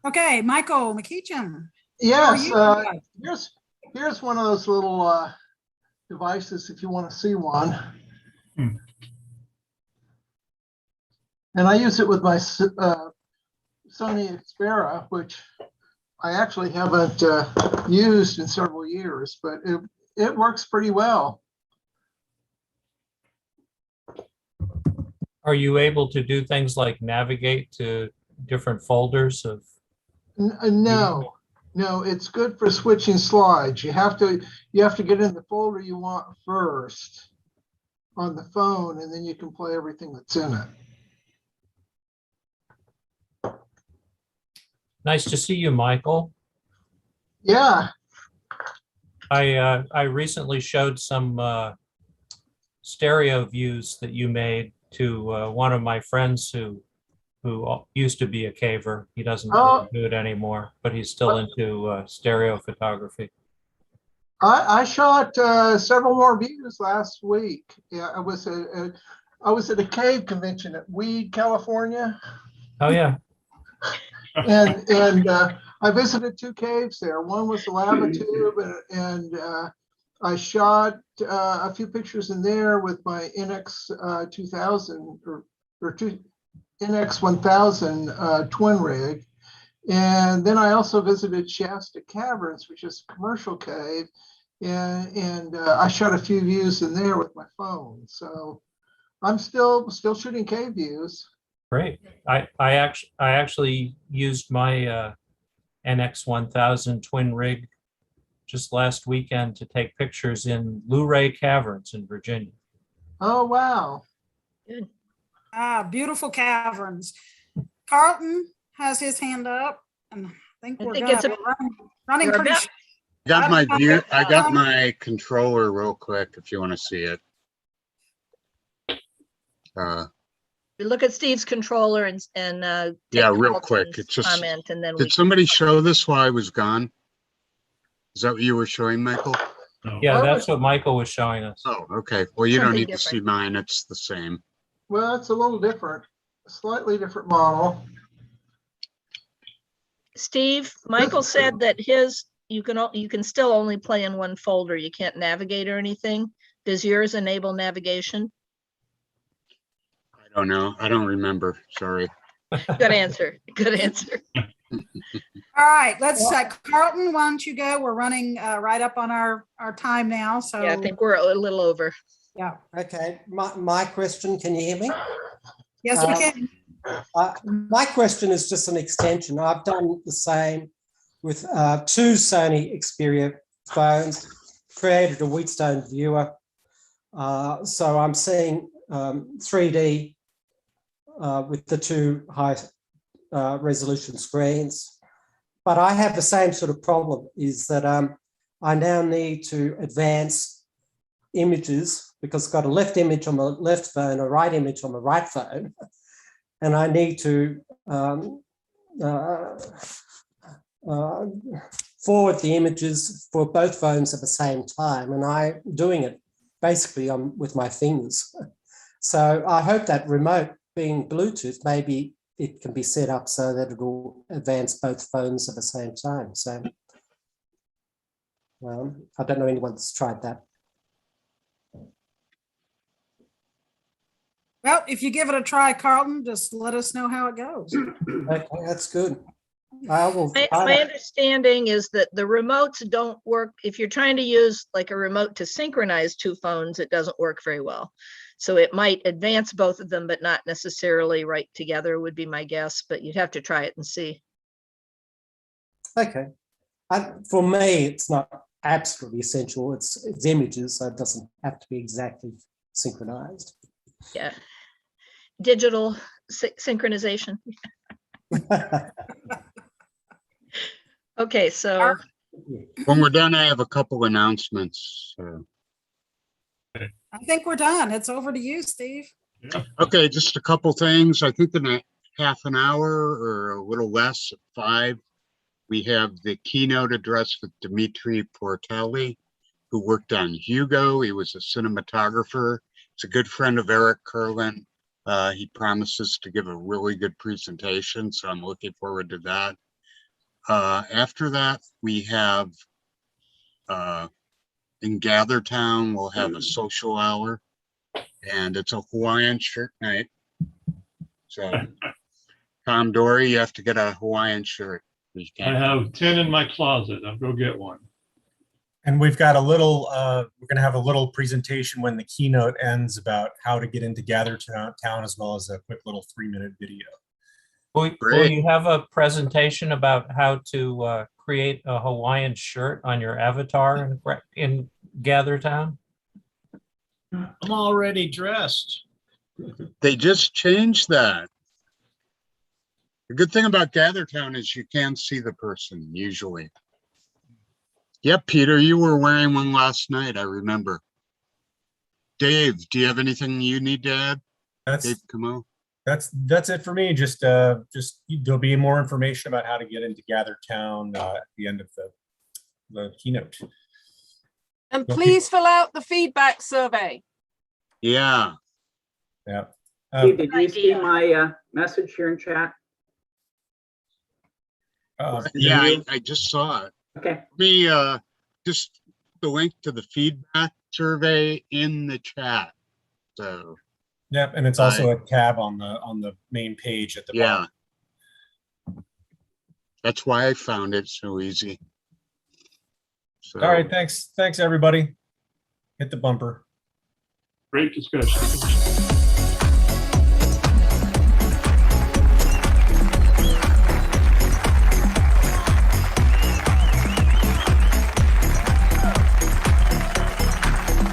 Okay, Michael McEachin. Yes, here's one of those little devices if you want to see one. And I use it with my Sony Xperia, which I actually haven't used in several years, but it works pretty well. Are you able to do things like navigate to different folders of? No, no, it's good for switching slides. You have to get in the folder you want first on the phone, and then you can play everything that's in it. Nice to see you, Michael. Yeah. I recently showed some stereo views that you made to one of my friends who used to be a caver. He doesn't really do it anymore, but he's still into stereo photography. I shot several more views last week. Yeah, I was at a cave convention at Weed, California. Oh yeah. And I visited 2 caves there. One was the lava tube, and I shot a few pictures in there with my NX 2000 or NX 1000 twin rig. And then I also visited Shasta Caverns, which is a commercial cave, and I shot a few views in there with my phone. So I'm still shooting cave views. Great. I actually used my NX 1000 twin rig just last weekend to take pictures in Luray Caverns in Virginia. Oh, wow. Good. Beautiful caverns. Carlton has his hand up, and I think we're think it's running you're pretty. about- I got my controller real quick if you want to see it. We look at Steve's controller and Yeah, take real quick. Carlton's It's just, comment, and then did somebody show this while I was gone? Is that what you were showing, Michael? Yeah, that's what Michael was showing us. Oh, okay. Well, you don't Something need to see different. mine. It's the same. Well, it's a little different, a slightly different model. Steve, Michael said that you can still only play in one folder. You can't navigate or anything. Does yours enable navigation? I don't know. I don't remember. Sorry. Good answer. Good answer. All right, let's Carlton, why don't you go? We're running right up on our time now. So Yeah, I think we're a little over. yeah. Okay, my question, can you hear me? Yes, we can. My question is just an extension. I've done the same with 2 Sony Xperia phones, created a Wheatstone viewer. So I'm seeing 3D with the 2 high resolution screens. But I have the same sort of problem, is that I now need to advance images because I've got a left image on the left phone, a right image on the right phone, and I need to forward the images for both phones at the same time, and I'm doing it basically with my fingers. So I hope that remote, being Bluetooth, maybe it can be set up so that it will advance both phones at the same time. So I don't know anyone that's tried that. Well, if you give it a try, Carlton, just let us know how it goes. Okay, that's good. I will. My understanding is that the remotes don't work. If you're trying to use like a remote to synchronize 2 phones, it doesn't work very well. So it might advance both of them, but not necessarily right together would be my guess, but you'd have to try it and see. Okay. For me, it's not absolutely essential. It's images, so it doesn't have to be exactly synchronized. Yeah. Digital synchronization. Okay, so When we're done, I have a couple announcements. I think we're done. It's over to you, Steve. Okay, just a couple things. I think in a half an hour or a little less, at 5, we have the keynote address with Dimitri Portelli, who worked on Hugo. He was a cinematographer. He's a good friend of Eric Kerlin. He promises to give a really good presentation, so I'm looking forward to that. After that, we have in Gathertown, we'll have a social hour, and it's a Hawaiian shirt night. So, Tom Dory, you have to get a Hawaiian shirt. You I can't- have 10 in my closet. I'll go get one. And we've got a little, we're going to have a little presentation when the keynote ends about how to get into Gather Town, as well as a quick little 3-minute video. Will Great. you have a presentation about how to create a Hawaiian shirt on your avatar in Gather Town? I'm already dressed. They just changed that. The good thing about GatherTown is you can see the person usually. Yep, Peter, you were wearing one last night, I remember. Dave, do you have anything you need to add? Dave, come on. That's it for me. Just there'll be more information about how to get into Gather Town at the end of the keynote. And please fill out the feedback survey. Yeah. Yeah. Steve, did you see my message here in chat? Yeah, I just saw it. Okay. Let me just the link to the feedback survey in the chat. So Yep, and it's also a tab on the main page at the bottom. That's why I found it so easy. So, All right, thanks everybody. Hit the bumper. Great discussion.